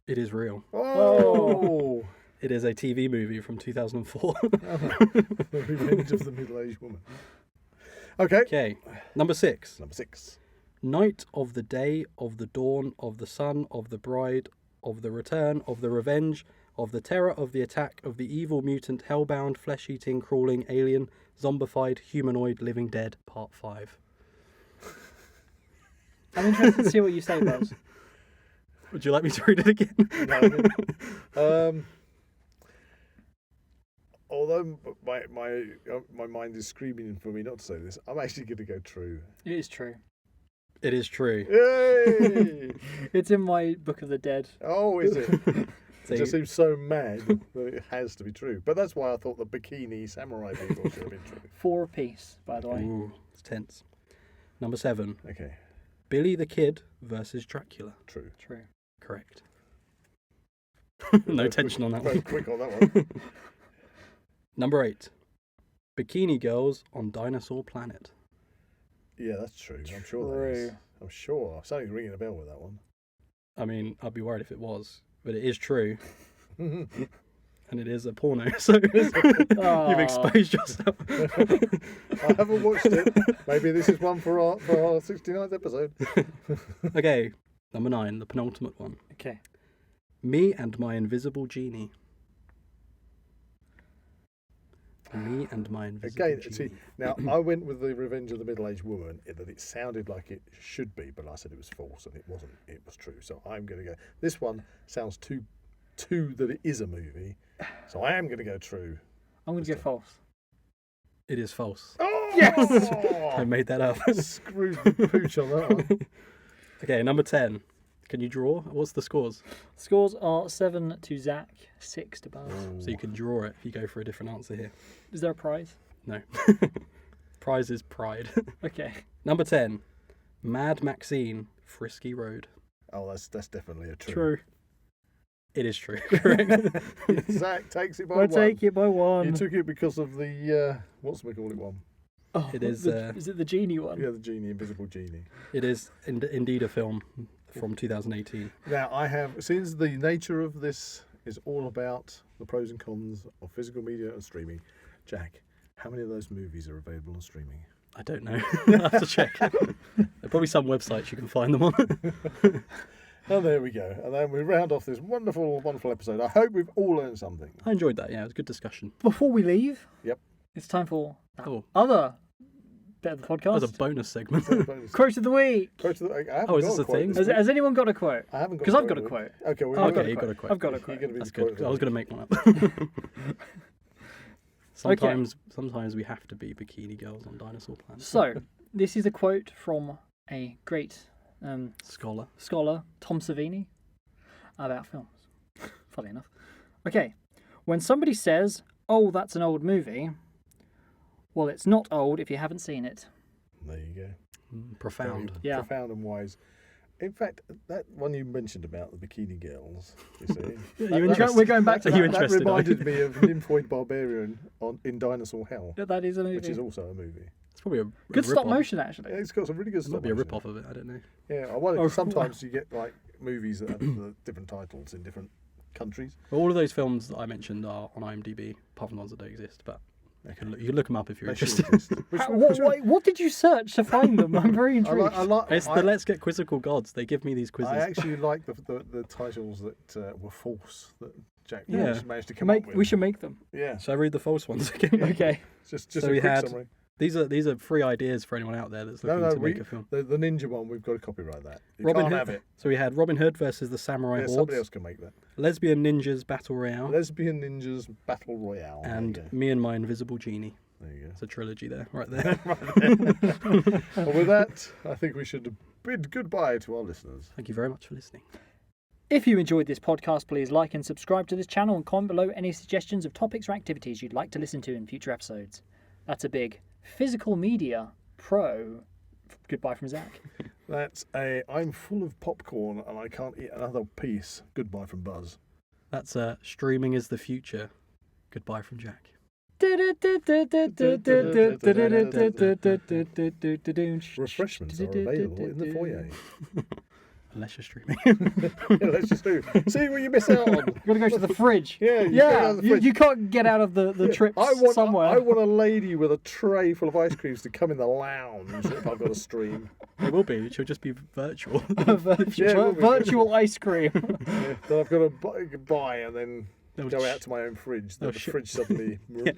It is real. Oh! It is a TV movie from 2004. The Revenge of the Middle-Aged Woman. Okay. Okay. Number 6. Number 6. Night of the Day, of the Dawn, of the Sun, of the Bride, of the Return, of the Revenge, of the Terror, of the Attack, of the Evil Mutant, Hellbound, Flesh-Eating, Crawling, Alien, Zombified, Humanoid, Living Dead, Part 5. I'm interested to see what you say, Buzz. Would you like me to read it again? No, although my mind is screaming for me not to say this, I'm actually going to go true. It is true. It is true. Yay! It's in my Book of the Dead. Oh, is it? So It just seems so mad that it has to be true. But that's why I thought the bikini samurai people should have been true. 4 apiece, by the way. Ooh, it's tense. Number 7. Okay, Billy the Kid versus Dracula. true. True. Correct. No tension on that Very one. quick on that one. Number 8. Bikini Girls on Dinosaur Planet. Yeah, that's true. I'm sure that is. True. I'm sure. Something's ringing a bell with that one. I mean, I'd be worried if it was, but it is true. And it is a porno, so Aw. you've exposed yourself. I haven't watched it. Maybe this is one for our 69th episode. Okay, number 9, the penultimate one. Okay. Me and My Invisible Genie. Me and My Invisible Again, Genie. see, now I went with the Revenge of the Middle-Aged Woman, in that it sounded like it should be, but I said it was false, and it wasn't. It was true. So I'm going to go. This one sounds too that it is a movie, so I am going to go true. I'm going to go false. It is false. Oh, Yes! I made that up. Screw the pooch on that one. Okay, number 10. Can you draw? What's the scores? Scores are 7 to Zach, 6 to Buzz. So you can draw it if you go for a different answer here. Is there a prize? No. Prize is pride. Okay. Number 10. Mad Maxine, Frisky Road. Oh, that's definitely a true. True. It is true. Correct. Zach takes it by I'll one. take it by 1. You took it because of the what's-we-call-it one? Oh, It is, is it the genie one? Yeah, the genie, invisible genie. It is indeed a film. from 2018. Now, since the nature of this is all about the pros and cons of physical media and streaming, Jack, how many of those movies are available on streaming? I don't know. I'll have to check. There are probably some websites you can find them on. Oh, there we go. And then we round off this wonderful, wonderful episode. I hope we've all learned something. I enjoyed that, yeah. It was a good discussion. Before we leave, Yep. it's time for that Oh. other bit of the podcast. That was a bonus segment. Quote of the week. Is this a thing? Has anyone got a quote? I haven't got Because I've got a quote. Okay, well, Okay, you got a quote. I've got a You're quote. going to be That's the quote. good. I was going to make one up. Sometimes we have to be bikini girls on Dinosaur Planet. So, this is a quote from a great Scholar. scholar, Tom Savini, about films. Funny enough. Okay. When somebody says, "Oh, that's an old movie," well, it's not old if you haven't seen it. There you go. Profound. Very Yeah. Profound and wise. In fact, that one you mentioned about the bikini girls, you see. We're going back to Are you that. That interested? reminded me of Nymphoid Barbarian in Dinosaur Hell, That is a movie. which is also a movie. It's probably a Good stop rip-off. motion, actually. Yeah, it's got some really good It stuff. might be a rip-off of it, I don't know. Yeah, I wonder, Oh, 'cause sometimes you get like movies that have the different titles in different countries. Well, all of those films that I mentioned are on IMDb, apart from the ones that don't exist, but you can look them up if you're They should interested. exist. Which one- What did you search to find them? I'm very intrigued. It's the Let's Get Quizzical Gods. They give me these quizzes. I actually like the titles that were false that Jack Yeah. managed to come up with. We should make them. Yeah, Shall I read the false ones again? Okay. just So a we quick had- summary. These are free ideas for anyone out there that's looking to make a film. The ninja one, we've got to copyright that. You Robin can't Hood. have it. So we had Robin Hood versus the Samurai Yeah, Hordes, somebody else can make that. Lesbian Ninjas Battle Royale, Lesbian Ninjas Battle Royale. and There you go. Me and My Invisible Genie. There you It's a trilogy there, right there. go. Well, with that, I think we should bid goodbye to our listeners. Thank you very much for listening. If you enjoyed this podcast, please like and subscribe to this channel and comment below any suggestions of topics or activities you'd like to listen to in future episodes. That's a big physical media pro. Goodbye from Zach. That's I'm full of popcorn and I can't eat another piece. Goodbye from Buzz. That's streaming is the future. Goodbye from Jack. Refreshments are available in the foyer. Unless you're streaming. Yeah, let's just do. See what you miss out on. You've got to go to the fridge. Yeah, you go Yeah, down the fridge. you can't get out of the trips somewhere. I want a lady with a tray full of ice creams to come in the lounge if I've got a stream. It will be. She'll just be virtual. Virtual ice cream. Yeah, that I've got to buy and then They'll go sh- out to my own fridge. they'll The sh- fridge suddenly. Yeah.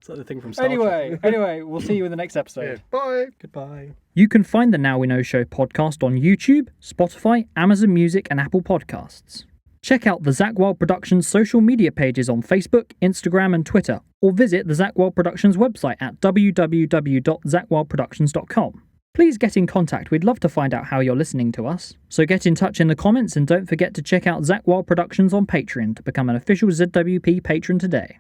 It's like the thing from Star Trek. Anyway, we'll see you in the next episode. Yeah, bye. Goodbye. You can find the Now We Know Show podcast on YouTube, Spotify, Amazon Music, and Apple Podcasts. Check out the Zak Wylde Productions social media pages on Facebook, Instagram, and Twitter, or visit the Zak Wylde Productions website at www.zakwyldeproductions.com. Please get in contact. We'd love to find out how you're listening to us. So get in touch in the comments and don't forget to check out Zak Wylde Productions on Patreon to become an official ZWP patron today.